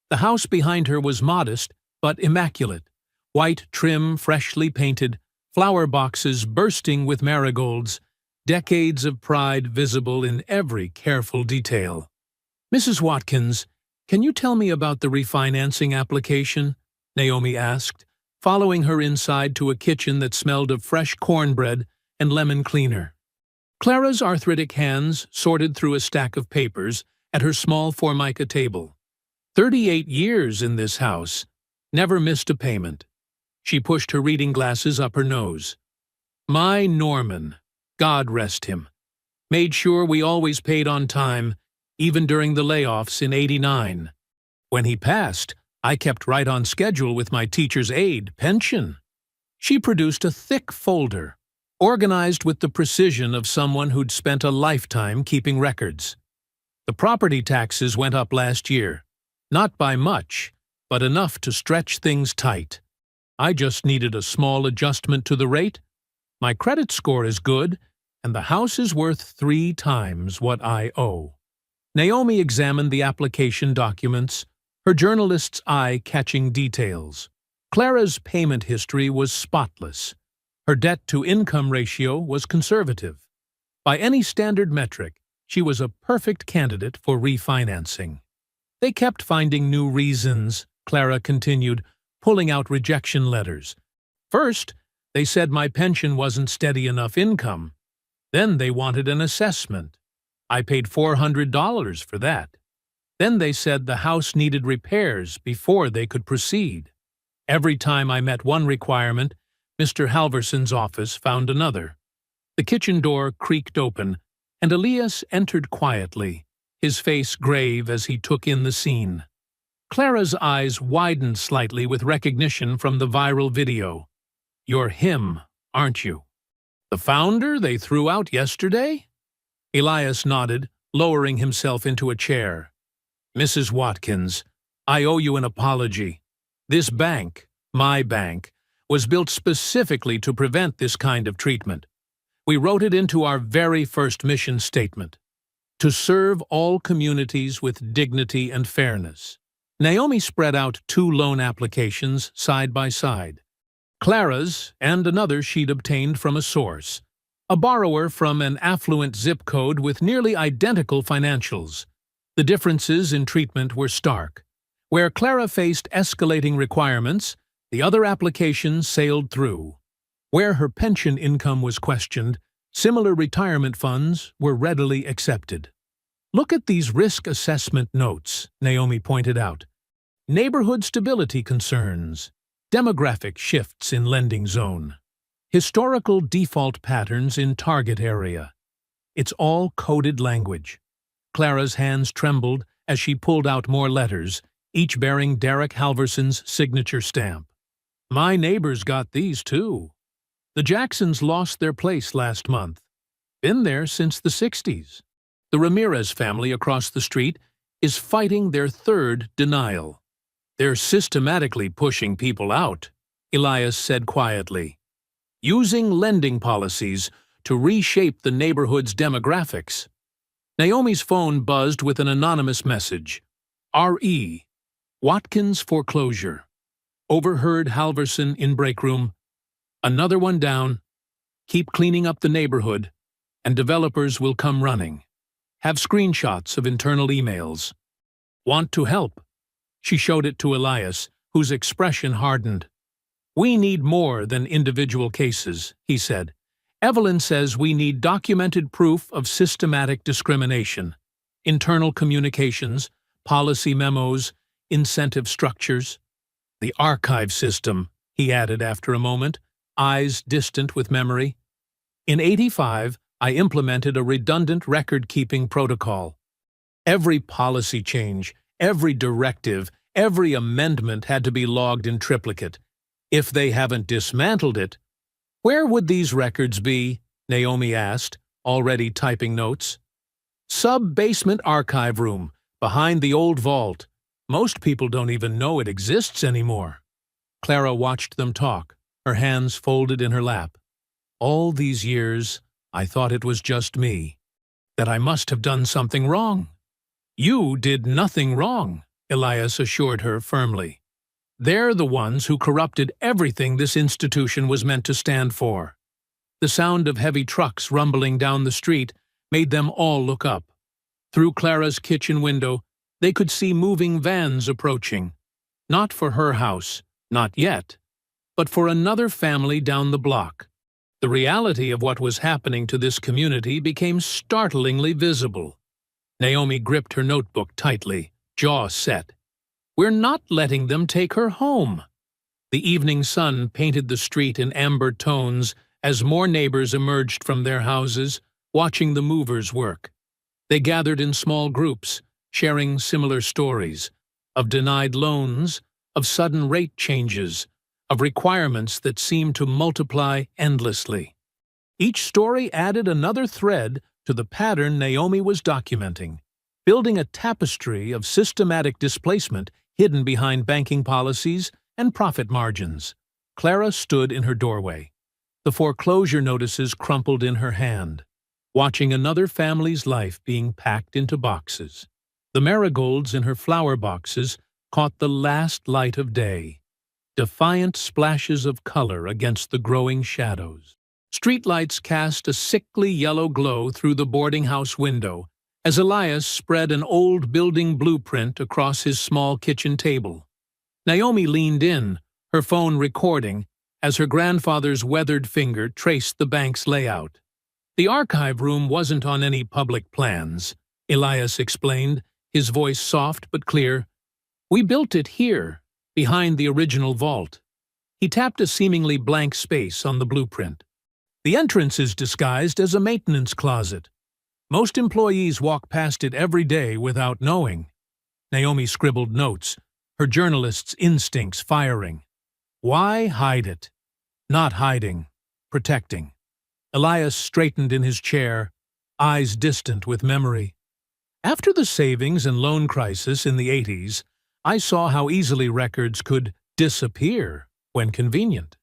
The house behind her was modest but immaculate. White trim freshly painted, flower boxes bursting with marigolds, decades of pride visible in every careful detail. "Mrs. Watkins, can you tell me about the refinancing application?" Naomi asked, following her inside to a kitchen that smelled of fresh cornbread and lemon cleaner. Clara's arthritic hands sorted through a stack of papers at her small formica table. 38 years in this house, never missed a payment. She pushed her reading glasses up her nose. "My Norman, God rest him, made sure we always paid on time, even during the layoffs in '89. When he passed, I kept right on schedule with my teacher's aide pension." She produced a thick folder, organized with the precision of someone who'd spent a lifetime keeping records. "The property taxes went up last year, not by much, but enough to stretch things tight. I just needed a small adjustment to the rate. My credit score is good, and the house is worth 3 times what I owe." Naomi examined the application documents, her journalist's eye catching details. Clara's payment history was spotless. Her debt-to-income ratio was conservative. By any standard metric, she was a perfect candidate for refinancing. "They kept finding new reasons," Clara continued, pulling out rejection letters. "First, they said my pension wasn't steady enough income. Then they wanted an assessment. I paid $400 for that. Then they said the house needed repairs before they could proceed. Every time I met one requirement, Mr. Halverson's office found another." The kitchen door creaked open, and Elias entered quietly, his face grave as he took in the scene. Clara's eyes widened slightly with recognition from the viral video. "You're him, aren't you? The founder they threw out yesterday?" Elias nodded, lowering himself into a chair. "Mrs. Watkins, I owe you an apology. This bank, my bank, was built specifically to prevent this kind of treatment. We wrote it into our very first mission statement, to serve all communities with dignity and fairness." Naomi spread out 2 loan applications side by side. Clara's and another she'd obtained from a source, a borrower from an affluent zip code with nearly identical financials. The differences in treatment were stark. Where Clara faced escalating requirements, the other application sailed through. Where her pension income was questioned, similar retirement funds were readily accepted. Look at these risk assessment notes, Naomi pointed out. Neighborhood stability concerns, demographic shifts in lending zone, historical default patterns in target area. It's all coded language. Clara's hands trembled as she pulled out more letters, each bearing Derek Halverson's signature stamp. My neighbors got these too. The Jacksons lost their place last month. Been there since the 60s. The Ramirez family across the street is fighting their third denial. They're systematically pushing people out, Elias said quietly, using lending policies to reshape the neighborhood's demographics. Naomi's phone buzzed with an anonymous message. R.E. Watkins foreclosure. Overheard Halverson in break room. Another one down. Keep cleaning up the neighborhood, and developers will come running. Have screenshots of internal emails. Want to help? She showed it to Elias, whose expression hardened. We need more than individual cases, he said. Evelyn says we need documented proof of systematic discrimination, internal communications, policy memos, incentive structures. The archive system, he added after a moment, eyes distant with memory. In '85, I implemented a redundant record-keeping protocol. Every policy change, every directive, every amendment had to be logged in triplicate. If they haven't dismantled it, where would these records be? Naomi asked, already typing notes. Sub-basement archive room, behind the old vault. Most people don't even know it exists anymore. Clara watched them talk, her hands folded in her lap. All these years, I thought it was just me, that I must have done something wrong. You did nothing wrong, Elias assured her firmly. They're the ones who corrupted everything this institution was meant to stand for. The sound of heavy trucks rumbling down the street made them all look up. Through Clara's kitchen window, they could see moving vans approaching. Not for her house, not yet, but for another family down the block. The reality of what was happening to this community became startlingly visible. Naomi gripped her notebook tightly, jaw set. We're not letting them take her home. The evening sun painted the street in amber tones as more neighbors emerged from their houses, watching the movers work. They gathered in small groups, sharing similar stories, of denied loans, of sudden rate changes, of requirements that seemed to multiply endlessly. Each story added another thread to the pattern Naomi was documenting, building a tapestry of systematic displacement hidden behind banking policies and profit margins. Clara stood in her doorway, the foreclosure notices crumpled in her hand, watching another family's life being packed into boxes. The marigolds in her flower boxes caught the last light of day, defiant splashes of color against the growing shadows. Streetlights cast a sickly yellow glow through the boarding house window as Elias spread an old building blueprint across his small kitchen table. Naomi leaned in, her phone recording, as her grandfather's weathered finger traced the bank's layout. The archive room wasn't on any public plans, Elias explained, his voice soft but clear. We built it here, behind the original vault. He tapped a seemingly blank space on the blueprint. The entrance is disguised as a maintenance closet. Most employees walk past it every day without knowing. Naomi scribbled notes, her journalist's instincts firing. Why hide it? Not hiding, protecting. Elias straightened in his chair, eyes distant with memory. After the savings and loan crisis in the '80s, I saw how easily records could disappear when convenient.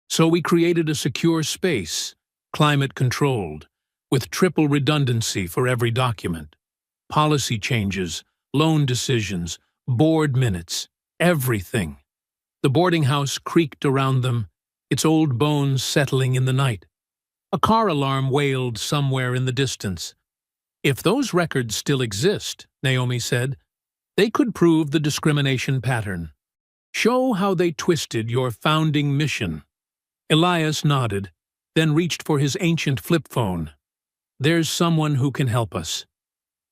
So we created a secure space, climate-controlled, with triple redundancy for every document. Policy changes, loan decisions, board minutes, everything. The boarding house creaked around them, its old bones settling in the night. A car alarm wailed somewhere in the distance. If those records still exist, Naomi said, they could prove the discrimination pattern. Show how they twisted your founding mission. Elias nodded, then reached for his ancient flip phone. There's someone who can help us.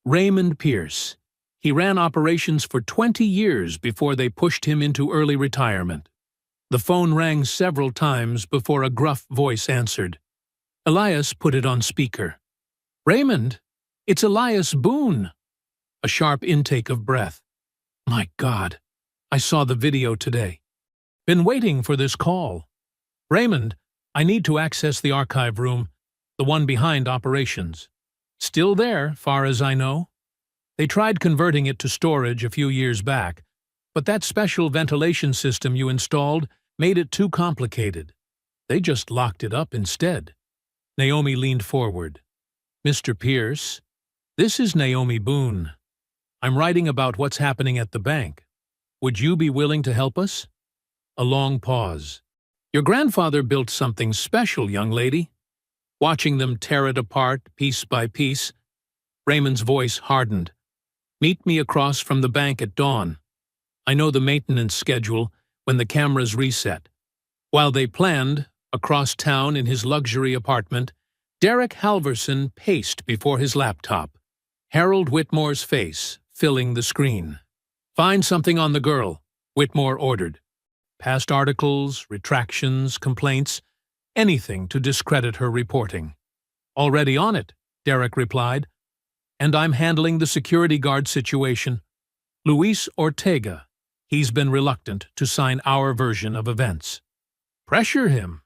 Raymond Pierce. He ran operations for 20 years before they pushed him into early retirement. The phone rang several times before a gruff voice answered. Elias put it on speaker. "Raymond, it's Elias Boone." A sharp intake of breath. "My God, I saw the video today. Been waiting for this call. Raymond, I need to access the archive room, the one behind operations. Still there, far as I know. They tried converting it to storage a few years back, but that special ventilation system you installed made it too complicated. They just locked it up instead." Naomi leaned forward. "Mr. Pierce, this is Naomi Boone. I'm writing about what's happening at the bank. Would you be willing to help us?" A long pause. "Your grandfather built something special, young lady." Watching them tear it apart piece by piece, Raymond's voice hardened. "Meet me across from the bank at dawn. I know the maintenance schedule when the cameras reset." While they planned, across town in his luxury apartment, Derek Halverson paced before his laptop, Harold Whitmore's face filling the screen. "Find something on the girl," Whitmore ordered. "Past articles, retractions, complaints, anything to discredit her reporting." "Already on it," Derek replied. "And I'm handling the security guard situation. Luis Ortega. He's been reluctant to sign our version of events." "Pressure him.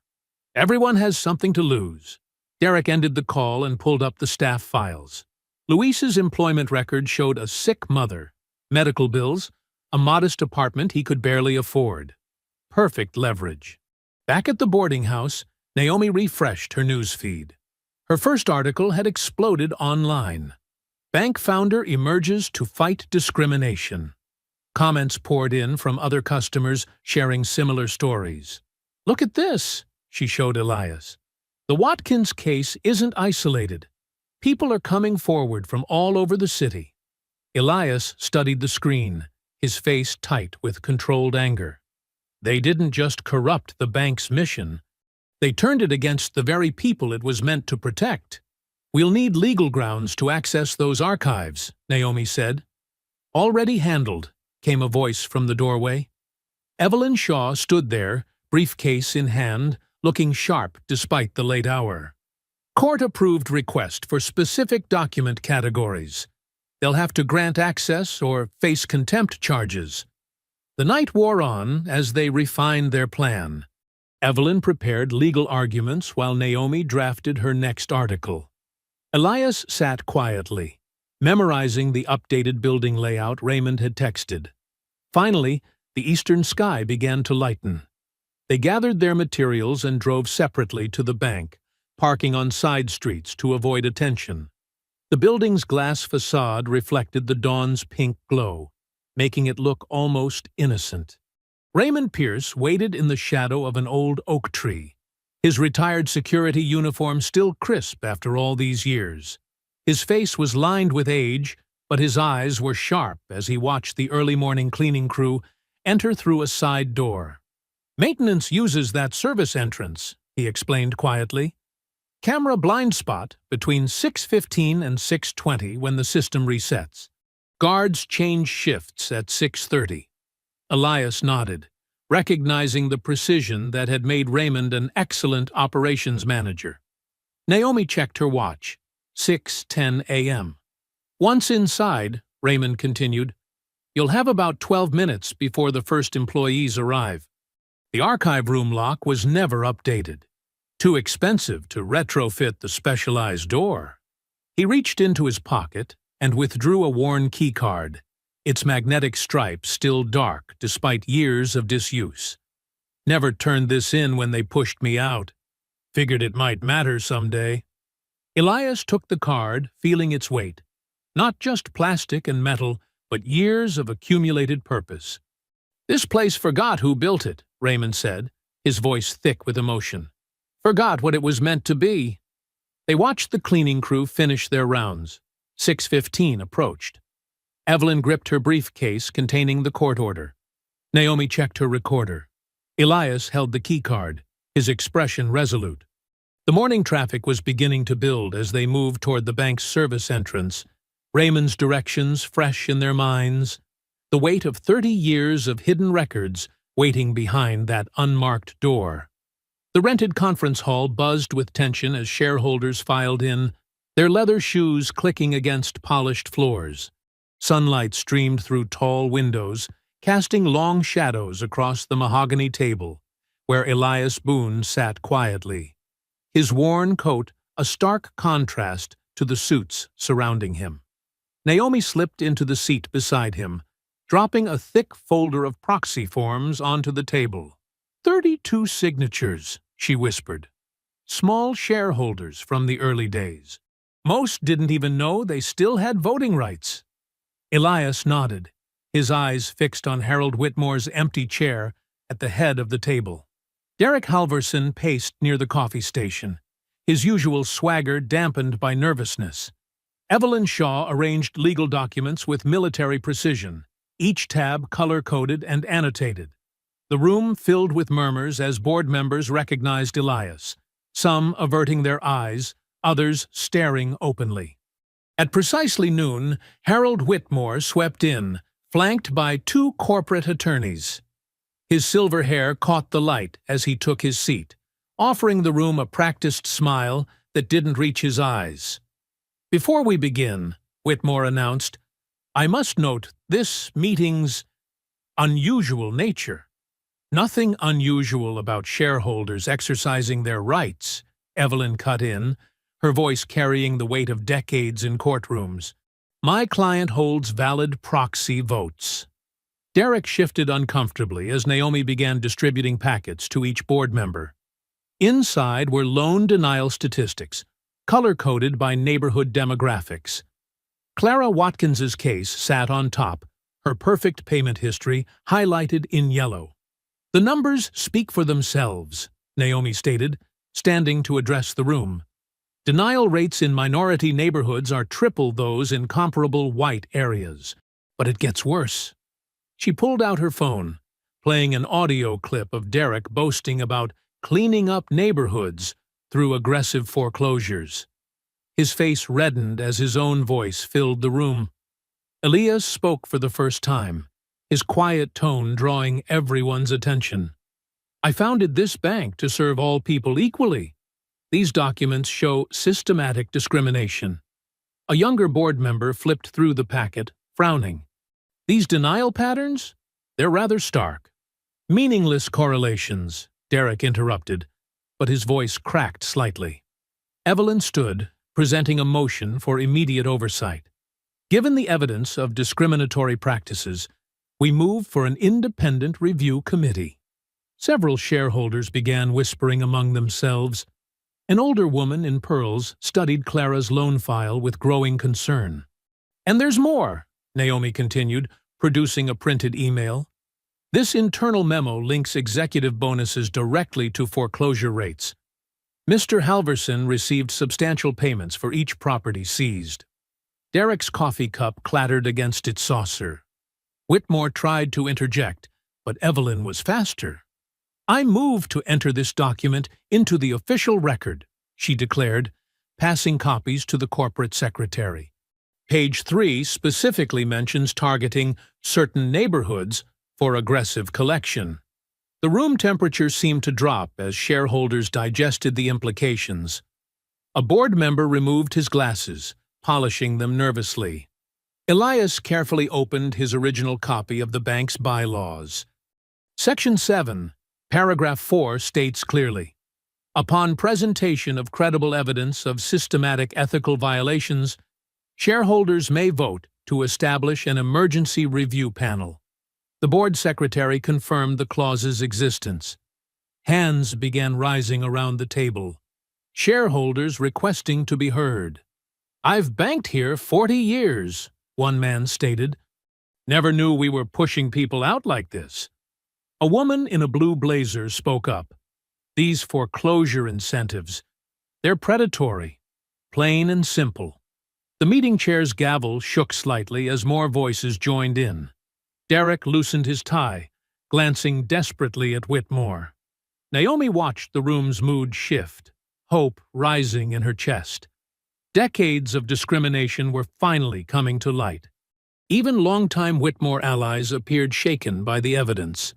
Everyone has something to lose." Derek ended the call and pulled up the staff files. Luis's employment record showed a sick mother, medical bills, a modest apartment he could barely afford. Perfect leverage. Back at the boarding house, Naomi refreshed her news feed. Her first article had exploded online. "Bank founder emerges to fight discrimination." Comments poured in from other customers sharing similar stories. "Look at this," she showed Elias. "The Watkins case isn't isolated. People are coming forward from all over the city." Elias studied the screen, his face tight with controlled anger. They didn't just corrupt the bank's mission. They turned it against the very people it was meant to protect. "We'll need legal grounds to access those archives," Naomi said. "Already handled," came a voice from the doorway. Evelyn Shaw stood there, briefcase in hand, looking sharp despite the late hour. "Court-approved request for specific document categories. They'll have to grant access or face contempt charges." The night wore on as they refined their plan. Evelyn prepared legal arguments while Naomi drafted her next article. Elias sat quietly, memorizing the updated building layout Raymond had texted. Finally, the eastern sky began to lighten. They gathered their materials and drove separately to the bank, parking on side streets to avoid attention. The building's glass facade reflected the dawn's pink glow, making it look almost innocent. Raymond Pierce waited in the shadow of an old oak tree, his retired security uniform still crisp after all these years. His face was lined with age, but his eyes were sharp as he watched the early morning cleaning crew enter through a side door. "Maintenance uses that service entrance," he explained quietly. "Camera blind spot between 6:15 and 6:20 when the system resets. Guards change shifts at 6:30. Elias nodded, recognizing the precision that had made Raymond an excellent operations manager. Naomi checked her watch. 6:10 a.m. "Once inside," Raymond continued, "you'll have about 12 minutes before the first employees arrive. The archive room lock was never updated. Too expensive to retrofit the specialized door." He reached into his pocket and withdrew a worn keycard, its magnetic stripe still dark despite years of disuse. "Never turned this in when they pushed me out. Figured it might matter someday." Elias took the card, feeling its weight. Not just plastic and metal, but years of accumulated purpose. "This place forgot who built it," Raymond said, his voice thick with emotion. "Forgot what it was meant to be." They watched the cleaning crew finish their rounds. 6:15 approached. Evelyn gripped her briefcase containing the court order. Naomi checked her recorder. Elias held the keycard, his expression resolute. The morning traffic was beginning to build as they moved toward the bank's service entrance, Raymond's directions fresh in their minds, the weight of 30 years of hidden records waiting behind that unmarked door. The rented conference hall buzzed with tension as shareholders filed in, their leather shoes clicking against polished floors. Sunlight streamed through tall windows, casting long shadows across the mahogany table, where Elias Boone sat quietly, his worn coat a stark contrast to the suits surrounding him. Naomi slipped into the seat beside him, dropping a thick folder of proxy forms onto the table. 32 signatures, she whispered. Small shareholders from the early days. Most didn't even know they still had voting rights. Elias nodded, his eyes fixed on Harold Whitmore's empty chair at the head of the table. Derek Halverson paced near the coffee station, his usual swagger dampened by nervousness. Evelyn Shaw arranged legal documents with military precision, each tab color-coded and annotated. The room filled with murmurs as board members recognized Elias, some averting their eyes, others staring openly. At precisely noon, Harold Whitmore swept in, flanked by 2 corporate attorneys. His silver hair caught the light as he took his seat, offering the room a practiced smile that didn't reach his eyes. "Before we begin," Whitmore announced, "I must note this meeting's unusual nature." "Nothing unusual about shareholders exercising their rights," Evelyn cut in, her voice carrying the weight of decades in courtrooms. "My client holds valid proxy votes." Derek shifted uncomfortably as Naomi began distributing packets to each board member. Inside were loan denial statistics, color-coded by neighborhood demographics. Clara Watkins's case sat on top, her perfect payment history highlighted in yellow. "The numbers speak for themselves," Naomi stated, standing to address the room. "Denial rates in minority neighborhoods are triple those in comparable white areas. But it gets worse." She pulled out her phone, playing an audio clip of Derek boasting about cleaning up neighborhoods through aggressive foreclosures. His face reddened as his own voice filled the room. Elias spoke for the first time, his quiet tone drawing everyone's attention. "I founded this bank to serve all people equally. These documents show systematic discrimination." A younger board member flipped through the packet, frowning. "These denial patterns? They're rather stark." "Meaningless correlations," Derek interrupted, but his voice cracked slightly. Evelyn stood, presenting a motion for immediate oversight. "Given the evidence of discriminatory practices, we move for an independent review committee." Several shareholders began whispering among themselves. An older woman in pearls studied Clara's loan file with growing concern. "And there's more," Naomi continued, producing a printed email. "This internal memo links executive bonuses directly to foreclosure rates. Mr. Halverson received substantial payments for each property seized." Derek's coffee cup clattered against its saucer. Whitmore tried to interject, but Evelyn was faster. "I move to enter this document into the official record," she declared, passing copies to the corporate secretary. Page 3 specifically mentions targeting certain neighborhoods for aggressive collection. The room temperature seemed to drop as shareholders digested the implications. A board member removed his glasses, polishing them nervously. Elias carefully opened his original copy of the bank's bylaws. Section 7, Paragraph 4 states clearly, "Upon presentation of credible evidence of systematic ethical violations, shareholders may vote to establish an emergency review panel." The board secretary confirmed the clause's existence. Hands began rising around the table, shareholders requesting to be heard. "I've banked here 40 years, one man stated. "Never knew we were pushing people out like this." A woman in a blue blazer spoke up. "These foreclosure incentives, they're predatory, plain and simple." The meeting chair's gavel shook slightly as more voices joined in. Derek loosened his tie, glancing desperately at Whitmore. Naomi watched the room's mood shift, hope rising in her chest. Decades of discrimination were finally coming to light. Even longtime Whitmore allies appeared shaken by the evidence.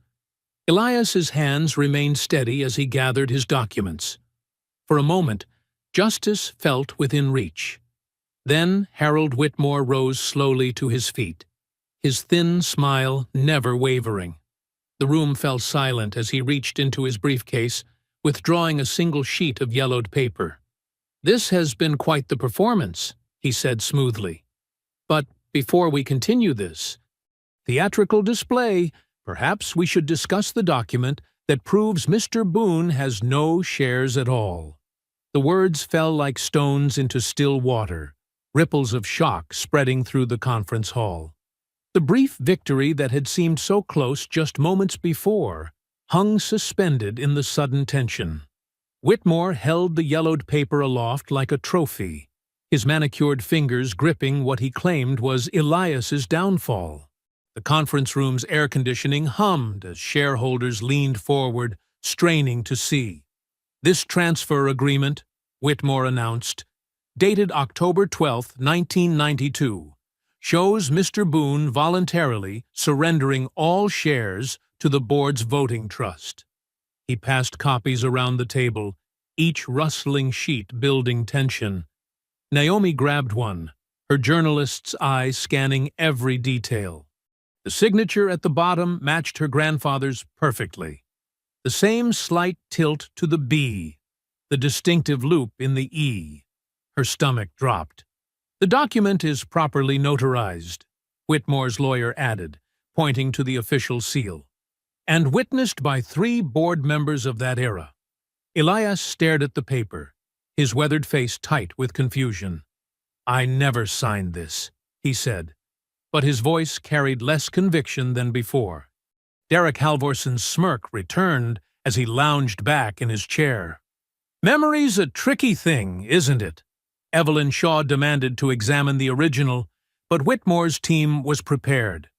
Elias's hands remained steady as he gathered his documents. For a moment, justice felt within reach. Then Harold Whitmore rose slowly to his feet, his thin smile never wavering. The room fell silent as he reached into his briefcase, withdrawing a single sheet of yellowed paper. "This has been quite the performance," he said smoothly. "But before we continue this theatrical display, perhaps we should discuss the document that proves Mr. Boone has no shares at all." The words fell like stones into still water, ripples of shock spreading through the conference hall. The brief victory that had seemed so close just moments before hung suspended in the sudden tension. Whitmore held the yellowed paper aloft like a trophy, his manicured fingers gripping what he claimed was Elias's downfall. The conference room's air conditioning hummed as shareholders leaned forward, straining to see. "This transfer agreement," Whitmore announced, "dated October 12, 1992, shows Mr. Boone voluntarily surrendering all shares to the board's voting trust." He passed copies around the table, each rustling sheet building tension. Naomi grabbed one, her journalist's eye scanning every detail. The signature at the bottom matched her grandfather's perfectly. The same slight tilt to the B, the distinctive loop in the E. Her stomach dropped. "The document is properly notarized," Whitmore's lawyer added, pointing to the official seal, "and witnessed by 3 board members of that era." Elias stared at the paper, his weathered face tight with confusion. "I never signed this," he said, but his voice carried less conviction than before. Derek Halvorson's smirk returned as he lounged back in his chair. "Memory's a tricky thing, isn't it?" Evelyn Shaw demanded to examine the original, but Whitmore's team was prepared.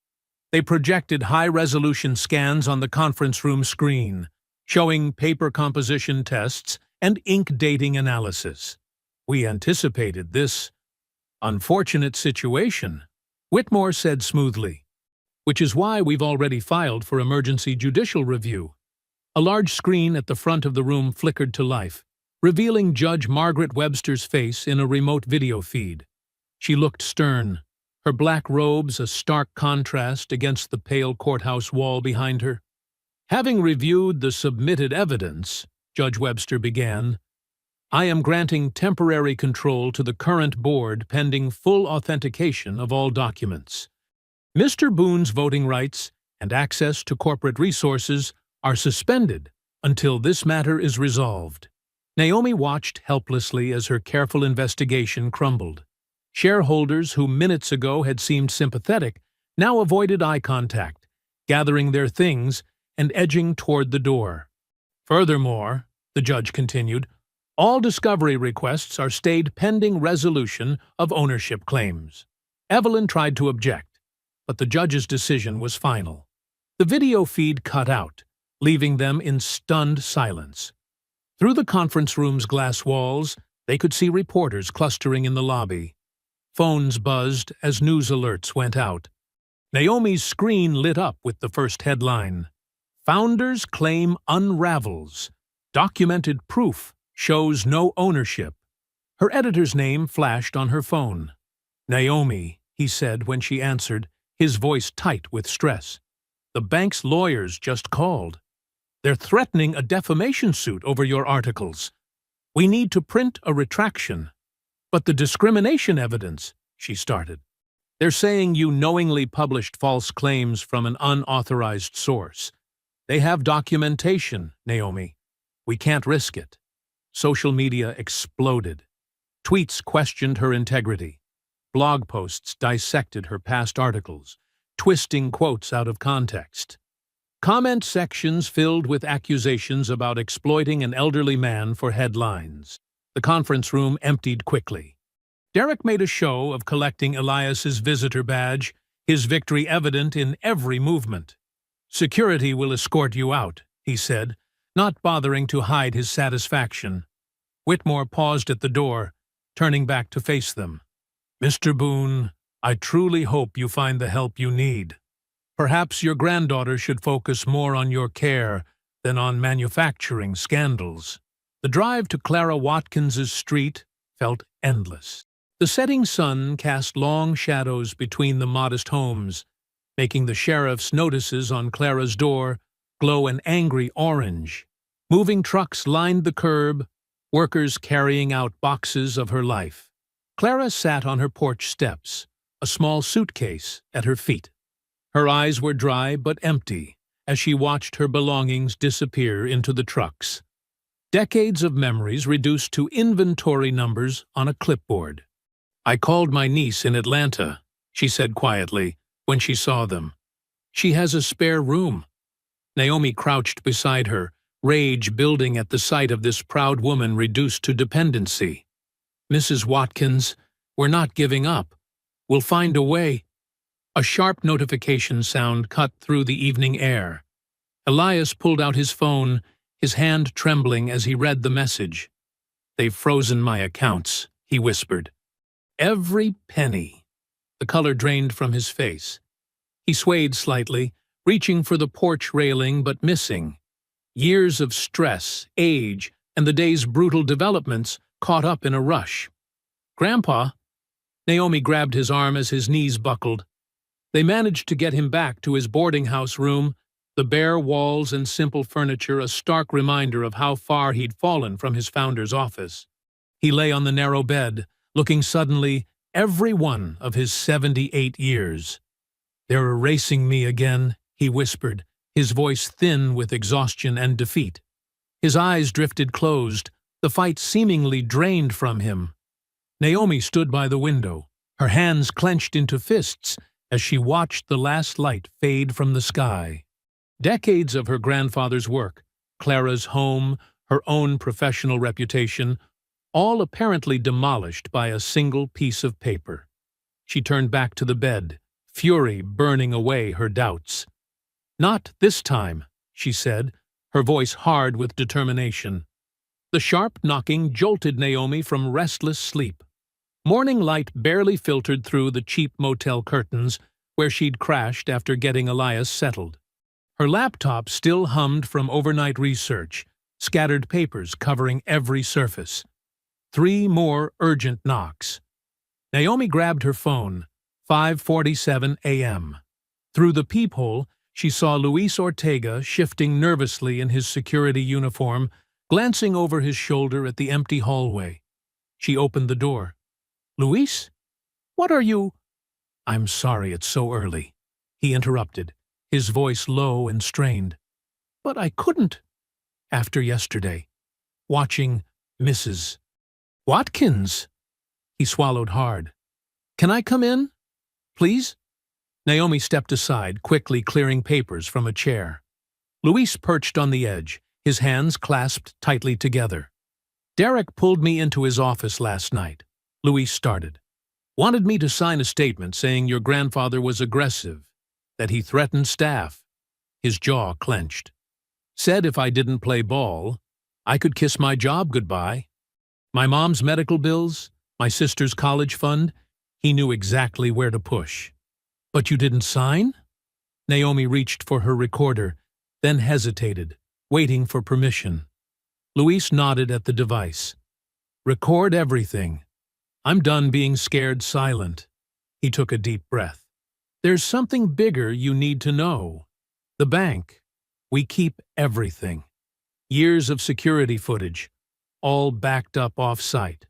They projected high-resolution scans on the conference room screen, showing paper composition tests and ink dating analysis. "We anticipated this unfortunate situation," Whitmore said smoothly, "which is why we've already filed for emergency judicial review." A large screen at the front of the room flickered to life, revealing Judge Margaret Webster's face in a remote video feed. She looked stern, her black robes a stark contrast against the pale courthouse wall behind her. "Having reviewed the submitted evidence," Judge Webster began, "I am granting temporary control to the current board pending full authentication of all documents. Mr. Boone's voting rights and access to corporate resources are suspended until this matter is resolved." Naomi watched helplessly as her careful investigation crumbled. Shareholders who minutes ago had seemed sympathetic now avoided eye contact, gathering their things and edging toward the door. "Furthermore," the judge continued, "all discovery requests are stayed pending resolution of ownership claims." Evelyn tried to object, but the judge's decision was final. The video feed cut out, leaving them in stunned silence. Through the conference room's glass walls, they could see reporters clustering in the lobby. Phones buzzed as news alerts went out. Naomi's screen lit up with the first headline: "Founders claim unravels. Documented proof shows no ownership." Her editor's name flashed on her phone. "Naomi," he said when she answered, his voice tight with stress. "The bank's lawyers just called. They're threatening a defamation suit over your articles. We need to print a retraction." "But the discrimination evidence," she started. "They're saying you knowingly published false claims from an unauthorized source. They have documentation, Naomi. We can't risk it." Social media exploded. Tweets questioned her integrity. Blog posts dissected her past articles, twisting quotes out of context. Comment sections filled with accusations about exploiting an elderly man for headlines. The conference room emptied quickly. Derek made a show of collecting Elias's visitor badge, his victory evident in every movement. "Security will escort you out," he said, not bothering to hide his satisfaction. Whitmore paused at the door, turning back to face them. "Mr. Boone, I truly hope you find the help you need. Perhaps your granddaughter should focus more on your care than on manufacturing scandals." The drive to Clara Watkins's street felt endless. The setting sun cast long shadows between the modest homes, making the sheriff's notices on Clara's door glow an angry orange. Moving trucks lined the curb, workers carrying out boxes of her life. Clara sat on her porch steps, a small suitcase at her feet. Her eyes were dry but empty as she watched her belongings disappear into the trucks. Decades of memories reduced to inventory numbers on a clipboard. "I called my niece in Atlanta," she said quietly, when she saw them. "She has a spare room." Naomi crouched beside her, rage building at the sight of this proud woman reduced to dependency. "Mrs. Watkins, we're not giving up. We'll find a way." A sharp notification sound cut through the evening air. Elias pulled out his phone, his hand trembling as he read the message. "They've frozen my accounts," he whispered. "Every penny." The color drained from his face. He swayed slightly, reaching for the porch railing but missing. Years of stress, age, and the day's brutal developments caught up in a rush. "Grandpa?" Naomi grabbed his arm as his knees buckled. They managed to get him back to his boarding house room, the bare walls and simple furniture a stark reminder of how far he'd fallen from his founder's office. He lay on the narrow bed, looking suddenly every one of his 78 years. "They're erasing me again," he whispered, his voice thin with exhaustion and defeat. His eyes drifted closed, the fight seemingly drained from him. Naomi stood by the window, her hands clenched into fists as she watched the last light fade from the sky. Decades of her grandfather's work, Clara's home, her own professional reputation, all apparently demolished by a single piece of paper. She turned back to the bed, fury burning away her doubts. "Not this time," she said, her voice hard with determination. The sharp knocking jolted Naomi from restless sleep. Morning light barely filtered through the cheap motel curtains where she'd crashed after getting Elias settled. Her laptop still hummed from overnight research, scattered papers covering every surface. 3 more urgent knocks. Naomi grabbed her phone, 5:47 a.m. Through the peephole, she saw Luis Ortega shifting nervously in his security uniform, glancing over his shoulder at the empty hallway. She opened the door. "Luis? What are you—" "I'm sorry it's so early," he interrupted, his voice low and strained. "But I couldn't. After yesterday, watching Mrs. Watkins." He swallowed hard. "Can I come in? Please?" Naomi stepped aside, quickly clearing papers from a chair. Luis perched on the edge, his hands clasped tightly together. "Derek pulled me into his office last night," Luis started. "Wanted me to sign a statement saying your grandfather was aggressive, that he threatened staff." His jaw clenched. "Said if I didn't play ball, I could kiss my job goodbye. My mom's medical bills, my sister's college fund, he knew exactly where to push." "But you didn't sign?" Naomi reached for her recorder, then hesitated, waiting for permission. Luis nodded at the device. "Record everything. I'm done being scared silent." He took a deep breath. "There's something bigger you need to know. The bank. We keep everything. Years of security footage, all backed up off-site.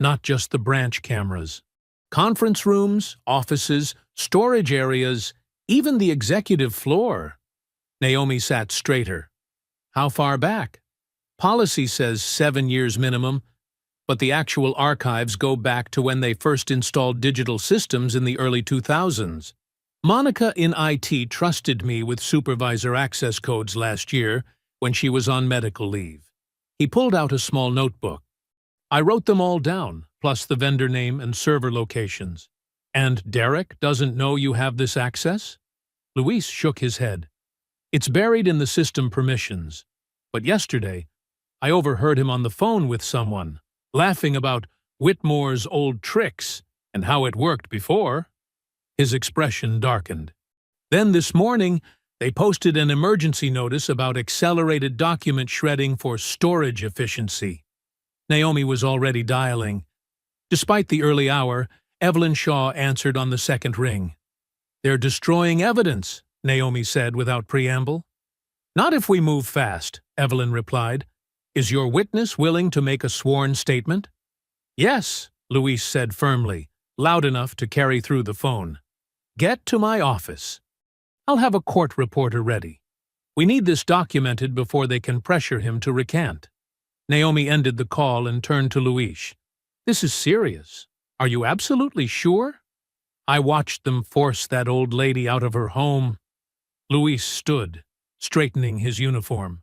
Not just the branch cameras. Conference rooms, offices, storage areas, even the executive floor." Naomi sat straighter. "How far back?" "Policy says 7 years minimum, but the actual archives go back to when they first installed digital systems in the early 2000s. Monica in IT trusted me with supervisor access codes last year when she was on medical leave." He pulled out a small notebook. "I wrote them all down, plus the vendor name and server locations." "And Derek doesn't know you have this access?" Luis shook his head. "It's buried in the system permissions. But yesterday, I overheard him on the phone with someone, laughing about Whitmore's old tricks and how it worked before. His expression darkened. Then this morning, they posted an emergency notice about accelerated document shredding for storage efficiency. Naomi was already dialing. Despite the early hour, Evelyn Shaw answered on the second ring. "They're destroying evidence," Naomi said without preamble. "Not if we move fast," Evelyn replied. "Is your witness willing to make a sworn statement?" "Yes," Louise said firmly, loud enough to carry through the phone. "Get to my office. I'll have a court reporter ready. We need this documented before they can pressure him to recant." Naomi ended the call and turned to Louise. "This is serious. Are you absolutely sure? I watched them force that old lady out of her home." Louise stood, straightening his uniform.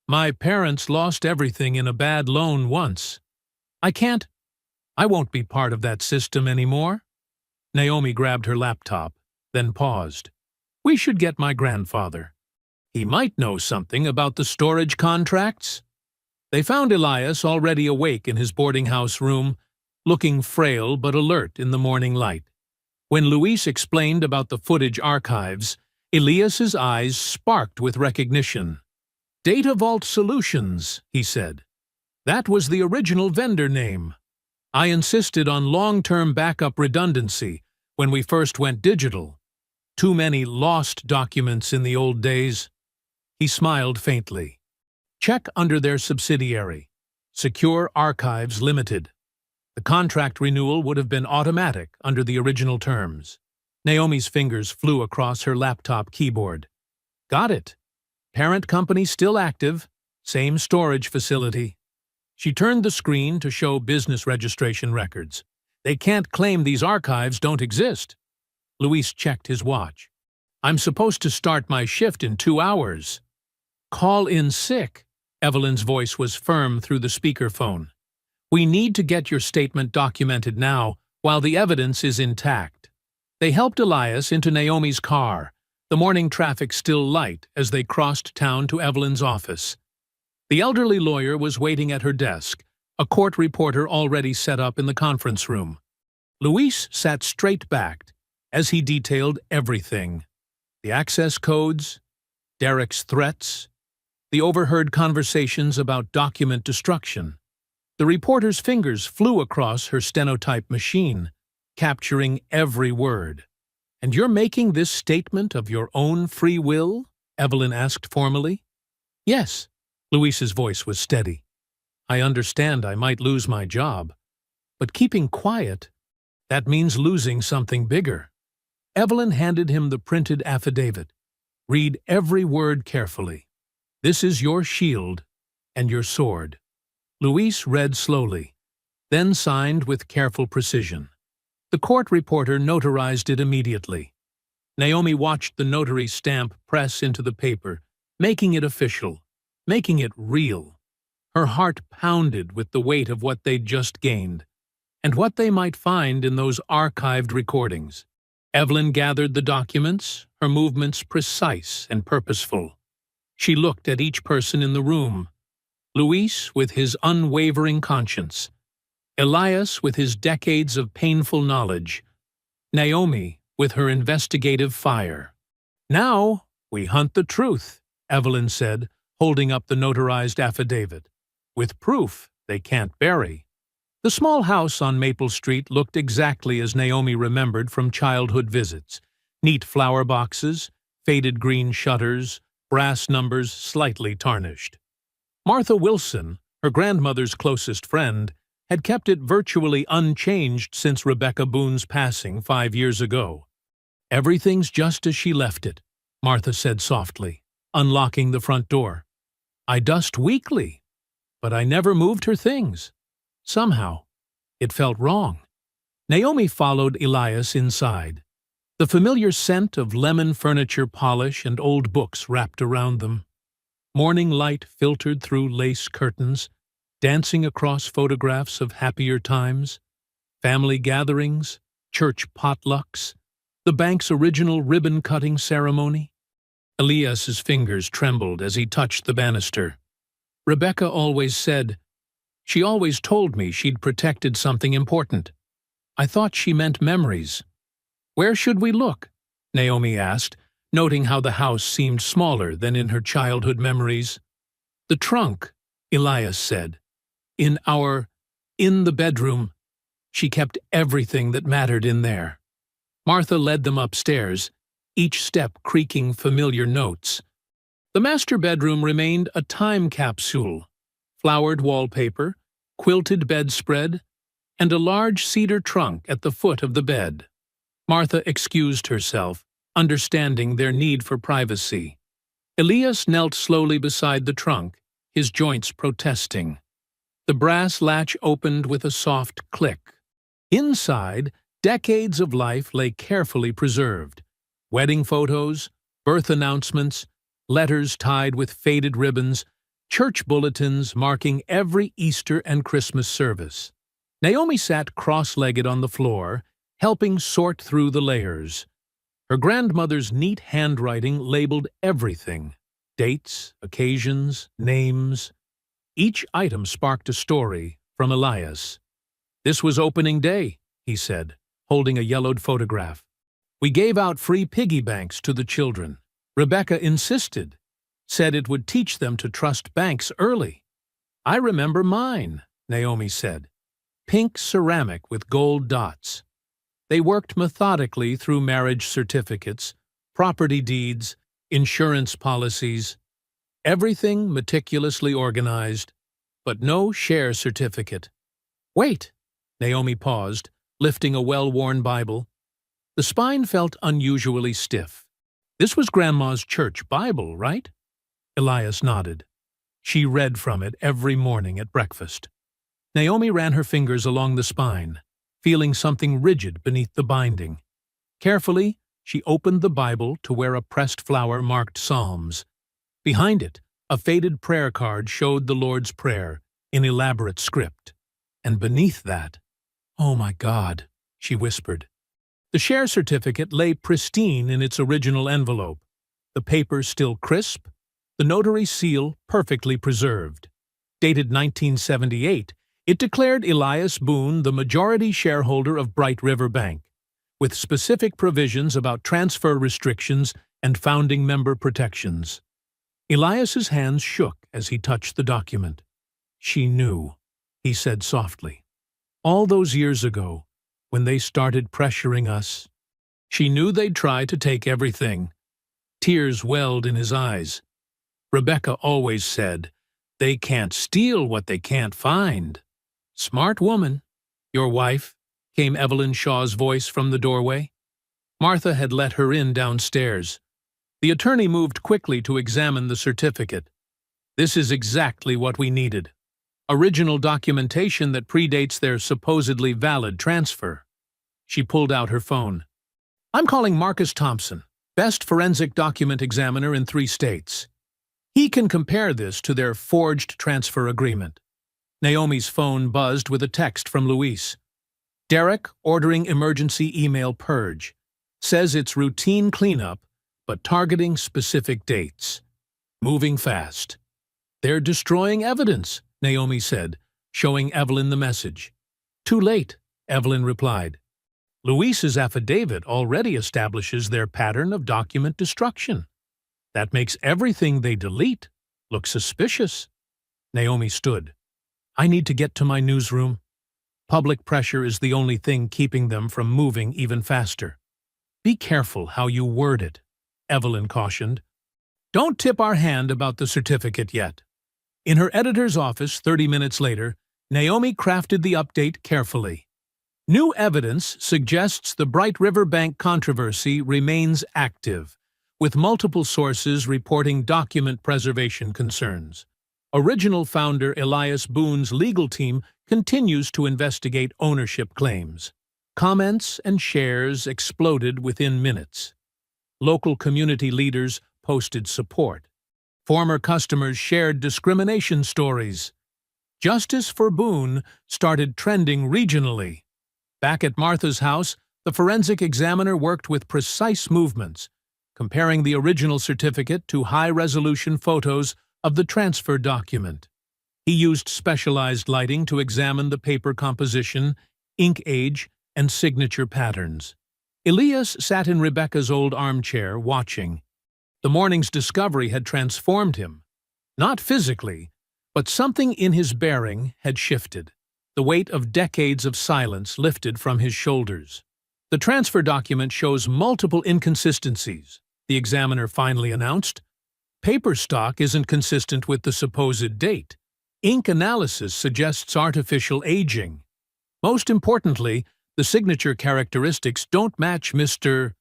"My parents lost everything in a bad loan once. I won't be part of that system anymore." Naomi grabbed her laptop, then paused. "We should get my grandfather. He might know something about the storage contracts." They found Elias already awake in his boarding house room, looking frail but alert in the morning light. When Louise explained about the footage archives, Elias's eyes sparked with recognition. "Data Vault Solutions," he said. "That was the original vendor name. I insisted on long-term backup redundancy when we first went digital. Too many lost documents in the old days." He smiled faintly. "Check under their subsidiary, Secure Archives Limited. The contract renewal would have been automatic under the original terms." Naomi's fingers flew across her laptop keyboard. "Got it. Parent company still active, same storage facility." She turned the screen to show business registration records. "They can't claim these archives don't exist." Louise checked his watch. "I'm supposed to start my shift in 2 hours." "Call in sick." Evelyn's voice was firm through the speakerphone. "We need to get your statement documented now, while the evidence is intact." They helped Elias into Naomi's car, the morning traffic still light as they crossed town to Evelyn's office. The elderly lawyer was waiting at her desk, a court reporter already set up in the conference room. Louise sat straight-backed as he detailed everything: the access codes, Derek's threats, the overheard conversations about document destruction. The reporter's fingers flew across her stenotype machine, capturing every word. "And you're making this statement of your own free will?" Evelyn asked formally. "Yes." Louise's voice was steady. "I understand I might lose my job, but keeping quiet, that means losing something bigger." Evelyn handed him the printed affidavit. "Read every word carefully. This is your shield and your sword." Louise read slowly, then signed with careful precision. The court reporter notarized it immediately. Naomi watched the notary's stamp press into the paper, making it official, making it real. Her heart pounded with the weight of what they'd just gained, and what they might find in those archived recordings. Evelyn gathered the documents, her movements precise and purposeful. She looked at each person in the room. Louise with his unwavering conscience, Elias with his decades of painful knowledge, Naomi with her investigative fire. "Now we hunt the truth," Evelyn said, holding up the notarized affidavit. "With proof they can't bury." The small house on Maple Street looked exactly as Naomi remembered from childhood visits. Neat flower boxes, faded green shutters, brass numbers slightly tarnished. Martha Wilson, her grandmother's closest friend, had kept it virtually unchanged since Rebecca Boone's passing 5 years ago. "Everything's just as she left it," Martha said softly, unlocking the front door. "I dust weekly, but I never moved her things. Somehow, it felt wrong." Naomi followed Elias inside. The familiar scent of lemon furniture polish and old books wrapped around them. Morning light filtered through lace curtains, dancing across photographs of happier times, family gatherings, church potlucks, the bank's original ribbon-cutting ceremony. Elias's fingers trembled as he touched the banister. "Rebecca always said, She always told me she'd protected something important. I thought she meant memories. Where should we look? Naomi asked, noting how the house seemed smaller than in her childhood memories. The trunk, Elias said. In the bedroom. She kept everything that mattered in there. Martha led them upstairs, each step creaking familiar notes. The master bedroom remained a time capsule. Flowered wallpaper, quilted bedspread, and a large cedar trunk at the foot of the bed. Martha excused herself, understanding their need for privacy. Elias knelt slowly beside the trunk, his joints protesting. The brass latch opened with a soft click. Inside, decades of life lay carefully preserved. Wedding photos, birth announcements, letters tied with faded ribbons, church bulletins marking every Easter and Christmas service. Naomi sat cross-legged on the floor, helping sort through the layers. Her grandmother's neat handwriting labeled everything: dates, occasions, names. Each item sparked a story from Elias. "This was opening day," he said, holding a yellowed photograph. "We gave out free piggy banks to the children. Rebecca insisted, said it would teach them to trust banks early. I remember mine," Naomi said. Pink ceramic with gold dots. They worked methodically through marriage certificates, property deeds, insurance policies. Everything meticulously organized, but no share certificate. "Wait!" Naomi paused, lifting a well-worn Bible. The spine felt unusually stiff. "This was Grandma's church Bible, right?" Elias nodded. She read from it every morning at breakfast. Naomi ran her fingers along the spine, feeling something rigid beneath the binding. Carefully, she opened the Bible to where a pressed flower marked Psalms. Behind it, a faded prayer card showed the Lord's Prayer in elaborate script. And beneath that, "Oh my God," she whispered. The share certificate lay pristine in its original envelope, the paper still crisp, the notary seal perfectly preserved. Dated 1978, it declared Elias Boone the majority shareholder of Bright River Bank, with specific provisions about transfer restrictions and founding member protections. Elias's hands shook as he touched the document. "She knew," he said softly. "All those years ago, when they started pressuring us, she knew they'd try to take everything." Tears welled in his eyes. "Rebecca always said, 'They can't steal what they can't find.'" "Smart woman. Your wife," came Evelyn Shaw's voice from the doorway. Martha had let her in downstairs. The attorney moved quickly to examine the certificate. "This is exactly what we needed. Original documentation that predates their supposedly valid transfer." She pulled out her phone. "I'm calling Marcus Thompson, best forensic document examiner in 3 states. He can compare this to their forged transfer agreement." Naomi's phone buzzed with a text from Luis. "Derek ordering emergency email purge. Says it's routine cleanup, but targeting specific dates. Moving fast." "They're destroying evidence," Naomi said, showing Evelyn the message. "Too late," Evelyn replied. "Luis's affidavit already establishes their pattern of document destruction. That makes everything they delete look suspicious." Naomi stood. "I need to get to my newsroom. Public pressure is the only thing keeping them from moving even faster." "Be careful how you word it," Evelyn cautioned. "Don't tip our hand about the certificate yet." In her editor's office 30 minutes later, Naomi crafted the update carefully. "New evidence suggests the Bright River Bank controversy remains active, with multiple sources reporting document preservation concerns. Original founder Elias Boone's legal team continues to investigate ownership claims. Comments and shares exploded within minutes. Local community leaders posted support. Former customers shared discrimination stories. Justice for Boone started trending regionally. Back at Martha's house, the forensic examiner worked with precise movements, comparing the original certificate to high-resolution photos of the transfer document. He used specialized lighting to examine the paper composition, ink age, and signature patterns. Elias sat in Rebecca's old armchair, watching. The morning's discovery had transformed him. Not physically, but something in his bearing had shifted. The weight of decades of silence lifted from his shoulders. The transfer document shows multiple inconsistencies, the examiner finally announced. Paper stock isn't consistent with the supposed date. Ink analysis suggests artificial aging. Most importantly, the signature characteristics don't match Mr.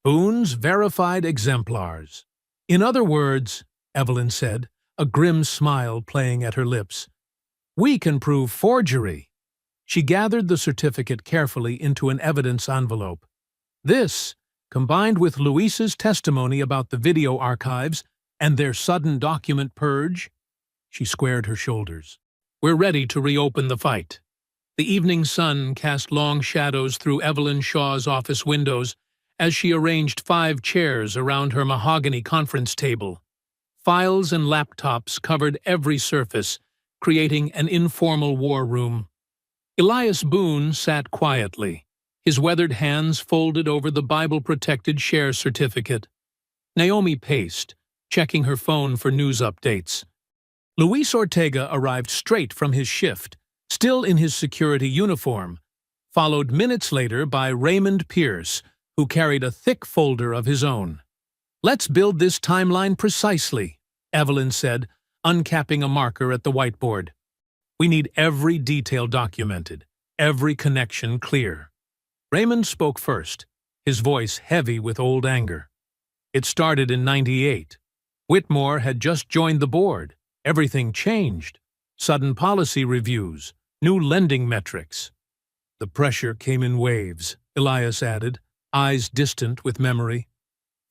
Boone's verified exemplars. In other words, Evelyn said, a grim smile playing at her lips, we can prove forgery. She gathered the certificate carefully into an evidence envelope. This, combined with Luis's testimony about the video archives and their sudden document purge, she squared her shoulders. We're ready to reopen the fight. The evening sun cast long shadows through Evelyn Shaw's office windows as she arranged 5 chairs around her mahogany conference table. Files and laptops covered every surface, creating an informal war room. Elias Boone sat quietly, his weathered hands folded over the Bible-protected share certificate. Naomi paced, checking her phone for news updates. Luis Ortega arrived straight from his shift, still in his security uniform, followed minutes later by Raymond Pierce, who carried a thick folder of his own. Let's build this timeline precisely, Evelyn said, uncapping a marker at the whiteboard. We need every detail documented, every connection clear. Raymond spoke first, his voice heavy with old anger. It started in '98. Whitmore had just joined the board. Everything changed. Sudden policy reviews, new lending metrics. The pressure came in waves, Elias added, eyes distant with memory.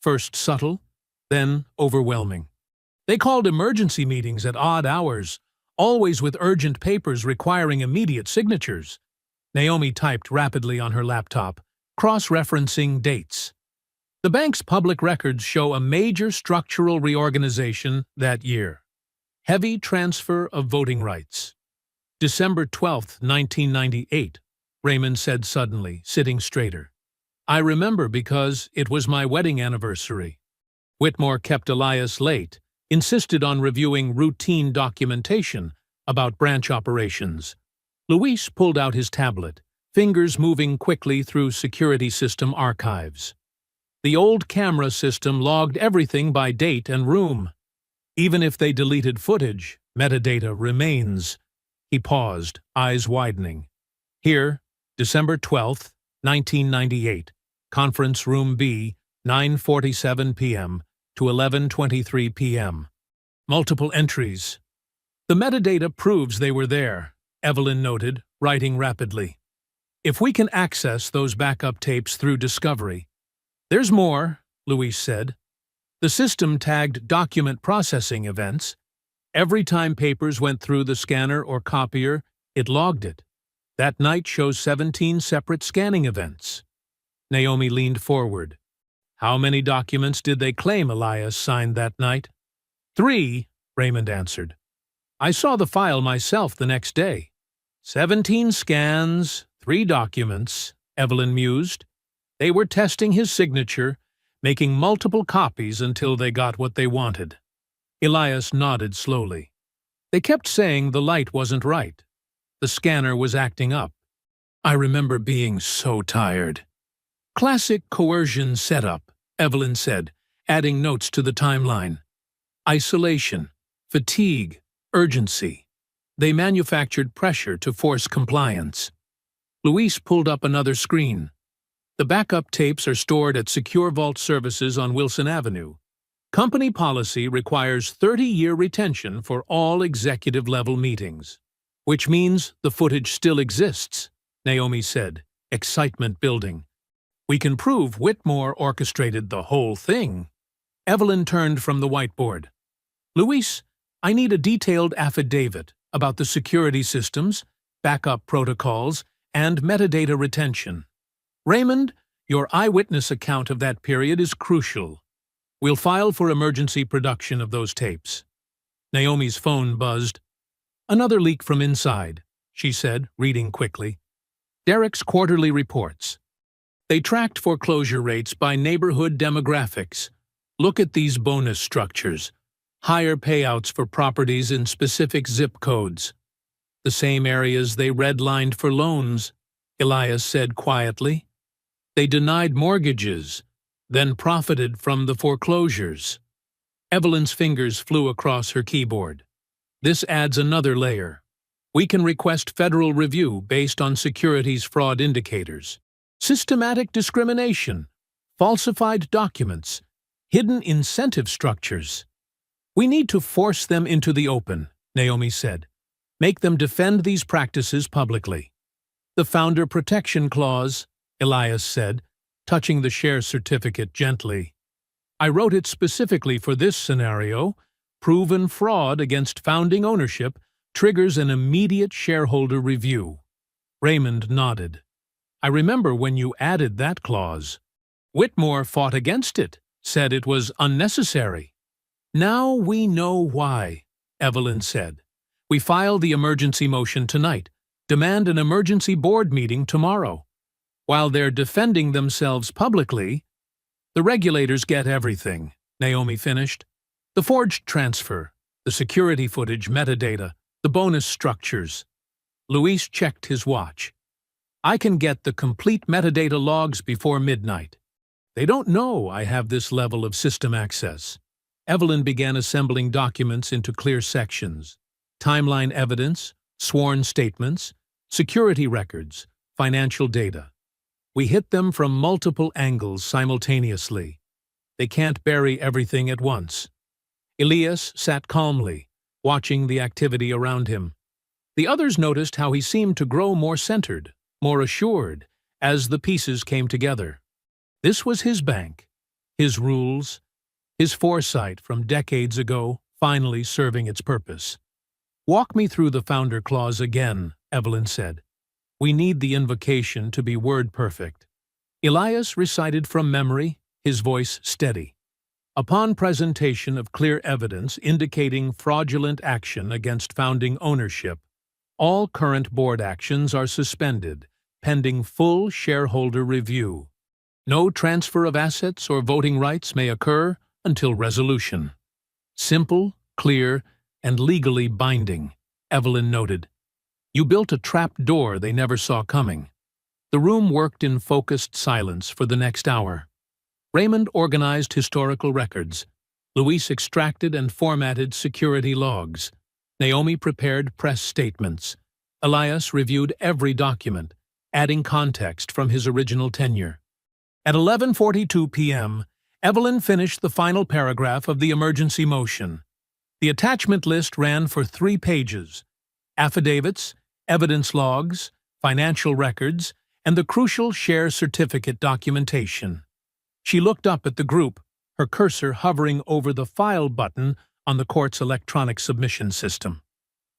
First subtle, then overwhelming. They called emergency meetings at odd hours, always with urgent papers requiring immediate signatures. Naomi typed rapidly on her laptop, cross-referencing dates. The bank's public records show a major structural reorganization that year. Heavy transfer of voting rights. December 12, 1998, Raymond said suddenly, sitting straighter. I remember because it was my wedding anniversary. Whitmore kept Elias late, insisted on reviewing routine documentation about branch operations. Luis pulled out his tablet, fingers moving quickly through security system archives. The old camera system logged everything by date and room. Even if they deleted footage, metadata remains. He paused, eyes widening. Here, December 12, 1998, Conference Room B, 9:47 p.m. to 11:23 p.m. Multiple entries. The metadata proves they were there, Evelyn noted, writing rapidly. If we can access those backup tapes through Discovery. There's more, Luis said. The system tagged document processing events. Every time papers went through the scanner or copier, it logged it. That night shows 17 separate scanning events. Naomi leaned forward. How many documents did they claim Elias signed that night? 3, Raymond answered. I saw the file myself the next day. 17 scans, 3 documents, Evelyn mused. They were testing his signature, making multiple copies until they got what they wanted. Elias nodded slowly. They kept saying the light wasn't right. The scanner was acting up. I remember being so tired. Classic coercion setup, Evelyn said, adding notes to the timeline. Isolation, fatigue, urgency. They manufactured pressure to force compliance. Luis pulled up another screen. The backup tapes are stored at Secure Vault Services on Wilson Avenue. Company policy requires 30-year retention for all executive-level meetings. Which means the footage still exists, Naomi said, excitement building. We can prove Whitmore orchestrated the whole thing. Evelyn turned from the whiteboard. Luis, I need a detailed affidavit about the security systems, backup protocols, and metadata retention. Raymond, your eyewitness account of that period is crucial. We'll file for emergency production of those tapes. Naomi's phone buzzed. Another leak from inside, she said, reading quickly. Derek's quarterly reports. They tracked foreclosure rates by neighborhood demographics. Look at these bonus structures. Higher payouts for properties in specific zip codes. The same areas they redlined for loans, Elias said quietly. They denied mortgages, then profited from the foreclosures. Evelyn's fingers flew across her keyboard. This adds another layer. We can request federal review based on securities fraud indicators. Systematic discrimination, falsified documents, hidden incentive structures. We need to force them into the open, Naomi said. Make them defend these practices publicly. The Founder Protection Clause, Elias said, touching the share certificate gently. I wrote it specifically for this scenario. Proven fraud against founding ownership triggers an immediate shareholder review. Raymond nodded. I remember when you added that clause. Whitmore fought against it, said it was unnecessary. Now we know why, Evelyn said. We file the emergency motion tonight, demand an emergency board meeting tomorrow. While they're defending themselves publicly, the regulators get everything, Naomi finished. The forged transfer, the security footage metadata, the bonus structures. Luis checked his watch. I can get the complete metadata logs before midnight. They don't know I have this level of system access. Evelyn began assembling documents into clear sections. Timeline evidence, sworn statements, security records, financial data. We hit them from multiple angles simultaneously. They can't bury everything at once. Elias sat calmly, watching the activity around him. The others noticed how he seemed to grow more centered, more assured, as the pieces came together. This was his bank, his rules, his foresight from decades ago finally serving its purpose. Walk me through the Founder Clause again, Evelyn said. We need the invocation to be word-perfect. Elias recited from memory, his voice steady. Upon presentation of clear evidence indicating fraudulent action against founding ownership, all current board actions are suspended, pending full shareholder review. No transfer of assets or voting rights may occur until resolution. Simple, clear, and legally binding, Evelyn noted. You built a trap door they never saw coming. The room worked in focused silence for the next hour. Raymond organized historical records. Luis extracted and formatted security logs. Naomi prepared press statements. Elias reviewed every document, adding context from his original tenure. At 11:42 p.m., Evelyn finished the final paragraph of the emergency motion. The attachment list ran for 3 pages. Affidavits, evidence logs, financial records, and the crucial share certificate documentation. She looked up at the group, her cursor hovering over the File button on the court's electronic submission system.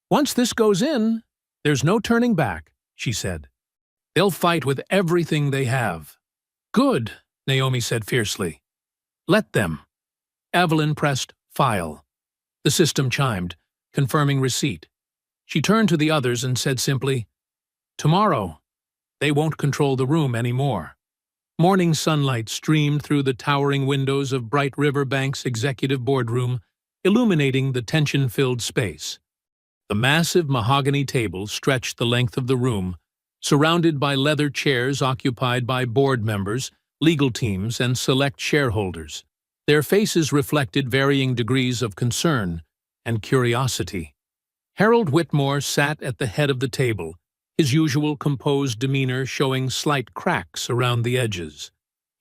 Once this goes in, there's no turning back, she said. They'll fight with everything they have. Good, Naomi said fiercely. Let them. Evelyn pressed File. The system chimed, confirming receipt. She turned to the others and said simply, Tomorrow, they won't control the room anymore. Morning sunlight streamed through the towering windows of Bright River Bank's executive boardroom, illuminating the tension-filled space. The massive mahogany table stretched the length of the room, surrounded by leather chairs occupied by board members, legal teams, and select shareholders. Their faces reflected varying degrees of concern and curiosity. Harold Whitmore sat at the head of the table, his usual composed demeanor showing slight cracks around the edges.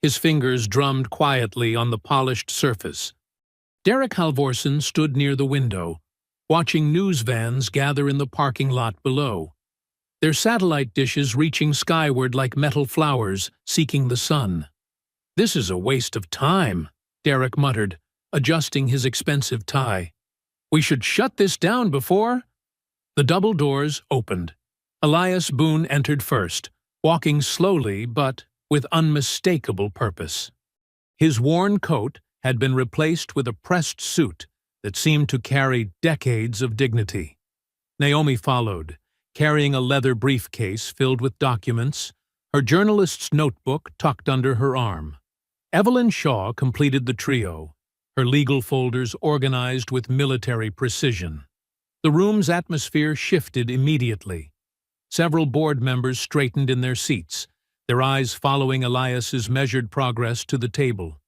His fingers drummed quietly on the polished surface. Derek Halvorsen stood near the window, watching news vans gather in the parking lot below, their satellite dishes reaching skyward like metal flowers seeking the sun. This is a waste of time, Derek muttered, adjusting his expensive tie. We should shut this down before... The double doors opened. Elias Boone entered first, walking slowly but with unmistakable purpose. His worn coat had been replaced with a pressed suit that seemed to carry decades of dignity. Naomi followed, carrying a leather briefcase filled with documents, her journalist's notebook tucked under her arm. Evelyn Shaw completed the trio, her legal folders organized with military precision. The room's atmosphere shifted immediately. Several board members straightened in their seats, their eyes following Elias's measured progress to the table.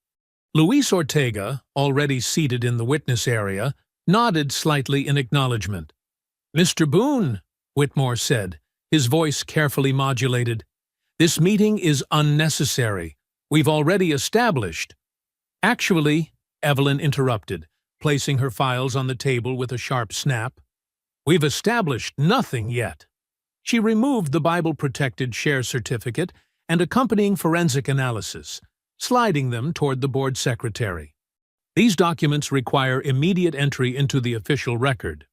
Luis Ortega, already seated in the witness area, nodded slightly in acknowledgement. "Mr. Boone," Whitmore said, his voice carefully modulated, "this meeting is unnecessary. We've already established—" "Actually," Evelyn interrupted, placing her files on the table with a sharp snap, "we've established nothing yet." She removed the Bible-protected share certificate and accompanying forensic analysis, sliding them toward the board secretary. "These documents require immediate entry into the official record."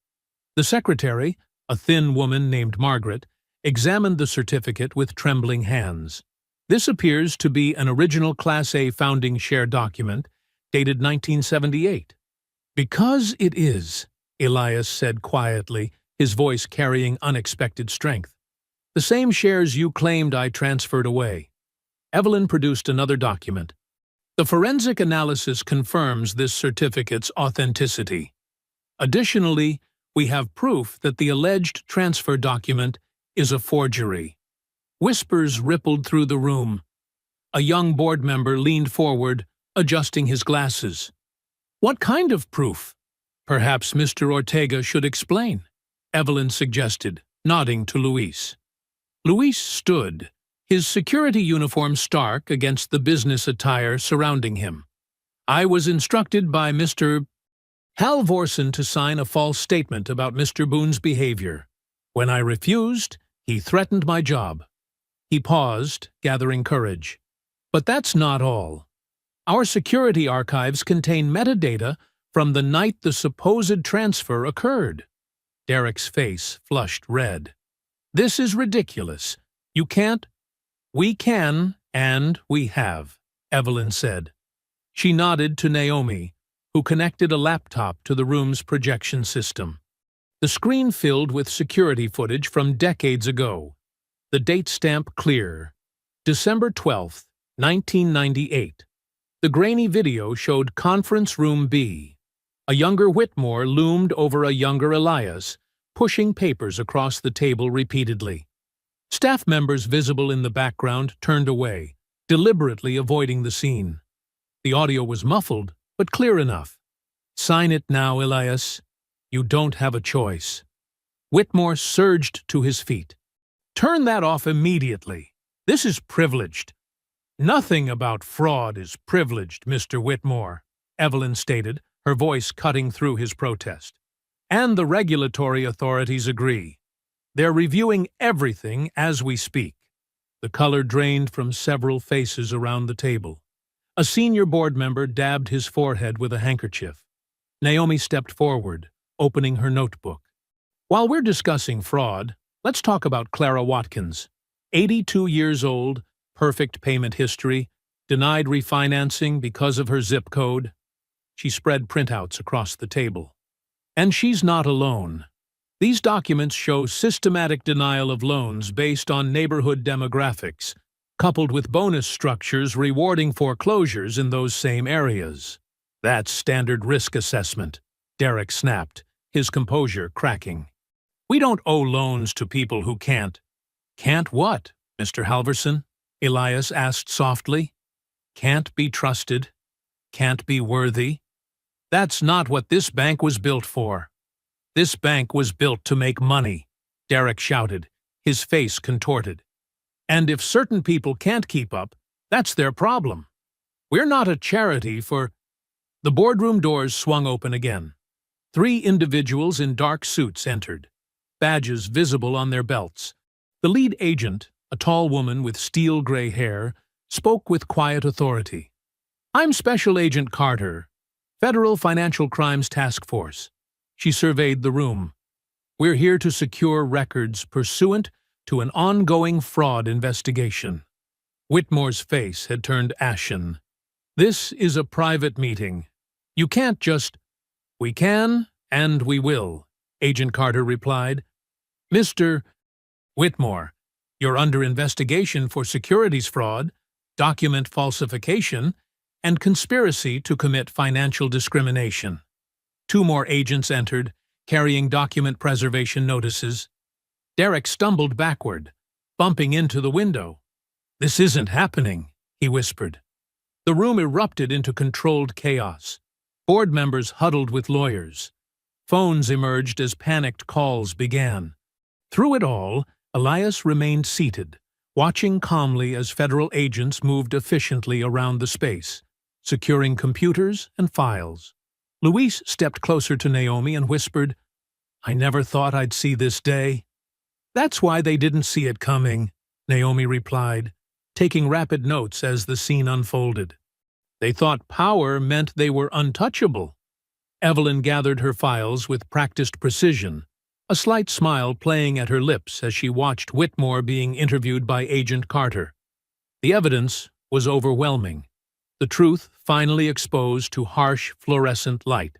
The secretary, a thin woman named Margaret, examined the certificate with trembling hands. "This appears to be an original Class A founding share document, dated 1978. "Because it is," Elias said quietly, his voice carrying unexpected strength. "The same shares you claimed I transferred away." Evelyn produced another document. "The forensic analysis confirms this certificate's authenticity. Additionally, we have proof that the alleged transfer document is a forgery." Whispers rippled through the room. A young board member leaned forward, adjusting his glasses. "What kind of proof?" "Perhaps Mr. Ortega should explain," Evelyn suggested, nodding to Luis. Luis stood, his security uniform stark against the business attire surrounding him. "I was instructed by Mr. Halvorsen to sign a false statement about Mr. Boone's behavior. When I refused, he threatened my job." He paused, gathering courage. "But that's not all. Our security archives contain metadata from the night the supposed transfer occurred." Derek's face flushed red. "This is ridiculous. You can't—" "We can, and we have," Evelyn said. She nodded to Naomi, who connected a laptop to the room's projection system. The screen filled with security footage from decades ago. The date stamp clear. December 12, 1998. The grainy video showed Conference Room B. A younger Whitmore loomed over a younger Elias, pushing papers across the table repeatedly. Staff members visible in the background turned away, deliberately avoiding the scene. The audio was muffled, but clear enough. "Sign it now, Elias. You don't have a choice." Whitmore surged to his feet. "Turn that off immediately. This is privileged." "Nothing about fraud is privileged, Mr. Whitmore," Evelyn stated, her voice cutting through his protest. "And the regulatory authorities agree. They're reviewing everything as we speak." The color drained from several faces around the table. A senior board member dabbed his forehead with a handkerchief. Naomi stepped forward, opening her notebook. "While we're discussing fraud, let's talk about Clara Watkins. 82 years old, perfect payment history, denied refinancing because of her zip code." She spread printouts across the table. "And she's not alone. These documents show systematic denial of loans based on neighborhood demographics, coupled with bonus structures rewarding foreclosures in those same areas." "That's standard risk assessment," Derek snapped, his composure cracking. "We don't owe loans to people who can't—" "Can't what, Mr. Halvorsen?" Elias asked softly. "Can't be trusted? Can't be worthy? That's not what this bank was built for." "This bank was built to make money," Derek shouted, his face contorted. "And if certain people can't keep up, that's their problem. We're not a charity for—" The boardroom doors swung open again. 3 individuals in dark suits entered, badges visible on their belts. The lead agent, a tall woman with steel-gray hair, spoke with quiet authority. "I'm Special Agent Carter, Federal Financial Crimes Task Force." She surveyed the room. "We're here to secure records pursuant to an ongoing fraud investigation." Whitmore's face had turned ashen. "This is a private meeting. You can't just—" "We can, and we will," Agent Carter replied. Mr. Whitmore, you're under investigation for securities fraud, document falsification, and conspiracy to commit financial discrimination. 2 more agents entered, carrying document preservation notices. Derek stumbled backward, bumping into the window. This isn't happening, he whispered. The room erupted into controlled chaos. Board members huddled with lawyers. Phones emerged as panicked calls began. Through it all, Elias remained seated, watching calmly as federal agents moved efficiently around the space, securing computers and files. Luis stepped closer to Naomi and whispered, I never thought I'd see this day. That's why they didn't see it coming, Naomi replied, taking rapid notes as the scene unfolded. They thought power meant they were untouchable. Evelyn gathered her files with practiced precision, a slight smile playing at her lips as she watched Whitmore being interviewed by Agent Carter. The evidence was overwhelming, the truth finally exposed to harsh fluorescent light.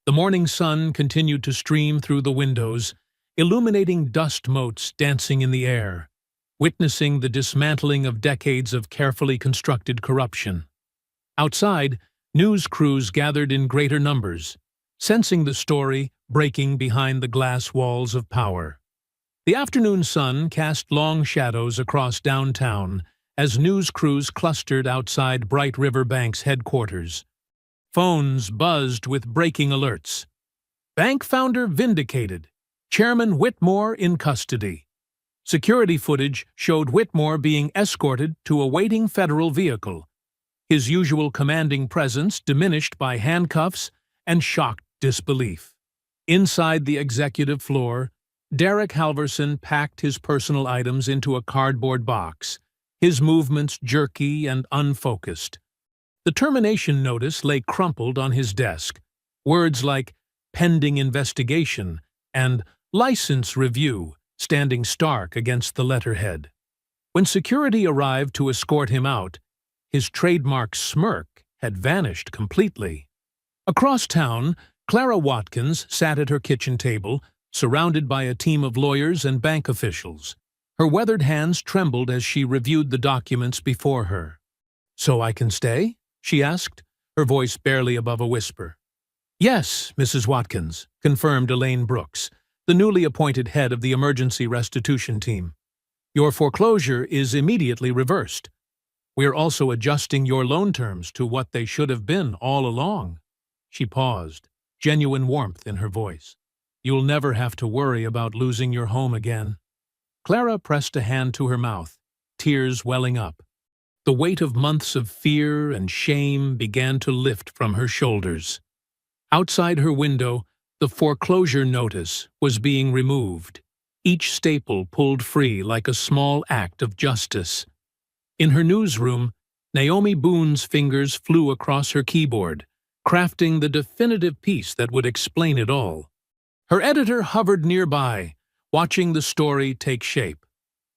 The morning sun continued to stream through the windows, illuminating dust motes dancing in the air, witnessing the dismantling of decades of carefully constructed corruption. Outside, news crews gathered in greater numbers, sensing the story breaking behind the glass walls of power. The afternoon sun cast long shadows across downtown as news crews clustered outside Bright River Bank's headquarters. Phones buzzed with breaking alerts. Bank founder vindicated. Chairman Whitmore in custody. Security footage showed Whitmore being escorted to a waiting federal vehicle, his usual commanding presence diminished by handcuffs and shocked disbelief. Inside the executive floor, Derek Halverson packed his personal items into a cardboard box, his movements jerky and unfocused. The termination notice lay crumpled on his desk, words like pending investigation and license review standing stark against the letterhead. When security arrived to escort him out, his trademark smirk had vanished completely. Across town, Clara Watkins sat at her kitchen table, surrounded by a team of lawyers and bank officials. Her weathered hands trembled as she reviewed the documents before her. "So I can stay?" she asked, her voice barely above a whisper. "Yes, Mrs. Watkins," confirmed Elaine Brooks, the newly appointed head of the emergency restitution team. "Your foreclosure is immediately reversed. We're also adjusting your loan terms to what they should have been all along." She paused, genuine warmth in her voice. "You'll never have to worry about losing your home again." Clara pressed a hand to her mouth, tears welling up. The weight of months of fear and shame began to lift from her shoulders. Outside her window, the foreclosure notice was being removed, each staple pulled free like a small act of justice. In her newsroom, Naomi Boone's fingers flew across her keyboard, crafting the definitive piece that would explain it all. Her editor hovered nearby, watching the story take shape.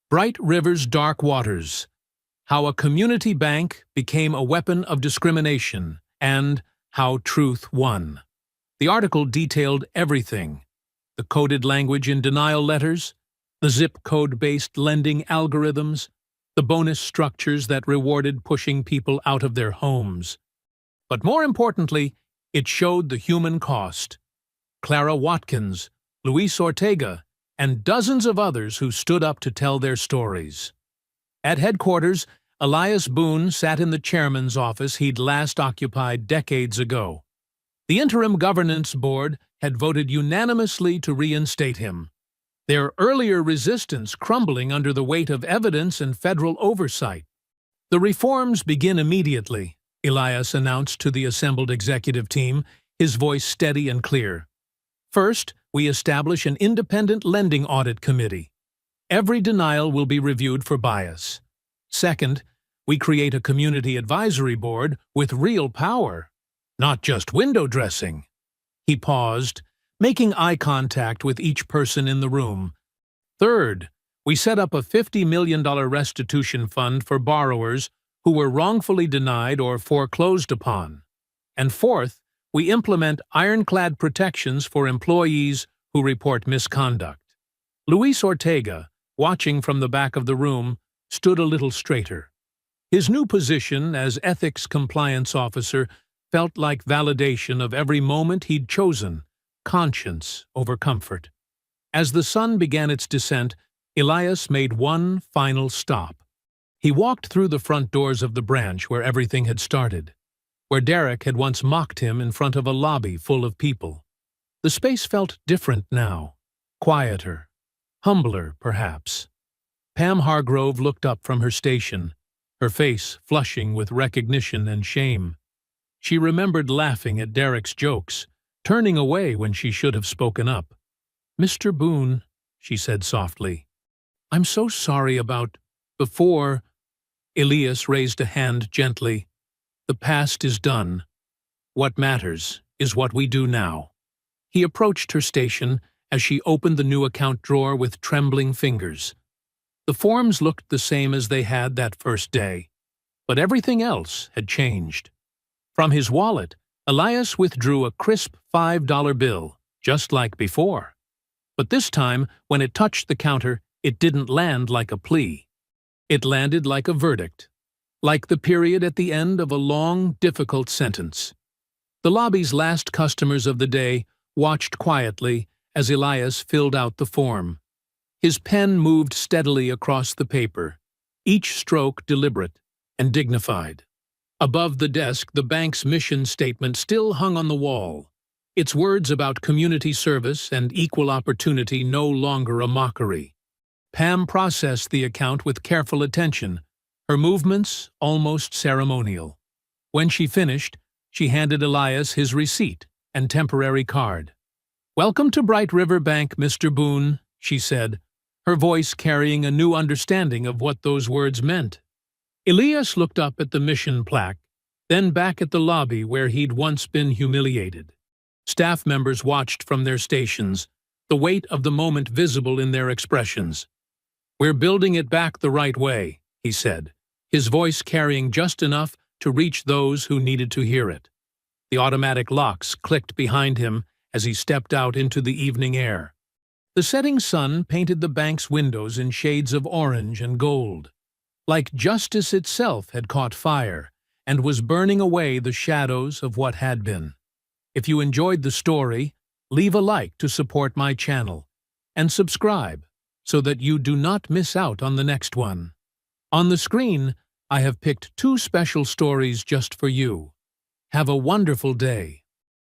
Bright River's Dark Waters: How a Community Bank Became a Weapon of Discrimination, and How Truth Won. The article detailed everything: the coded language in denial letters, the zip code-based lending algorithms, the bonus structures that rewarded pushing people out of their homes. But more importantly, it showed the human cost. Clara Watkins, Luis Ortega, and dozens of others who stood up to tell their stories. At headquarters, Elias Boone sat in the chairman's office he'd last occupied decades ago. The interim governance board had voted unanimously to reinstate him, their earlier resistance crumbling under the weight of evidence and federal oversight. "The reforms begin immediately," Elias announced to the assembled executive team, his voice steady and clear. "First, we establish an independent lending audit committee. Every denial will be reviewed for bias. Second, we create a community advisory board with real power, not just window dressing." He paused, making eye contact with each person in the room. "Third, we set up a $50 million restitution fund for borrowers who were wrongfully denied or foreclosed upon. And fourth, we implement ironclad protections for employees who report misconduct. Luis Ortega, watching from the back of the room, stood a little straighter. His new position as ethics compliance officer felt like validation of every moment he'd chosen, conscience over comfort. As the sun began its descent, Elias made one final stop. He walked through the front doors of the branch where everything had started, where Derek had once mocked him in front of a lobby full of people. The space felt different now, quieter, humbler, perhaps. Pam Hargrove looked up from her station, her face flushing with recognition and shame. She remembered laughing at Derek's jokes, turning away when she should have spoken up. "Mr. Boone," she said softly, "I'm so sorry about before." Elias raised a hand gently. "The past is done. What matters is what we do now." He approached her station as she opened the new account drawer with trembling fingers. The forms looked the same as they had that first day, but everything else had changed. From his wallet, Elias withdrew a crisp $5 bill, just like before. But this time, when it touched the counter, it didn't land like a plea. It landed like a verdict, like the period at the end of a long, difficult sentence. The lobby's last customers of the day watched quietly as Elias filled out the form. His pen moved steadily across the paper, each stroke deliberate and dignified. Above the desk, the bank's mission statement still hung on the wall, its words about community service and equal opportunity no longer a mockery. Pam processed the account with careful attention, her movements almost ceremonial. When she finished, she handed Elias his receipt and temporary card. "Welcome to Bright River Bank, Mr. Boone," she said, her voice carrying a new understanding of what those words meant. Elias looked up at the mission plaque, then back at the lobby where he'd once been humiliated. Staff members watched from their stations, the weight of the moment visible in their expressions. "We're building it back the right way," he said, his voice carrying just enough to reach those who needed to hear it. The automatic locks clicked behind him as he stepped out into the evening air. The setting sun painted the bank's windows in shades of orange and gold, like justice itself had caught fire and was burning away the shadows of what had been. If you enjoyed the story, leave a like to support my channel, and subscribe so that you do not miss out on the next one. On the screen, I have picked 2 special stories just for you. Have a wonderful day.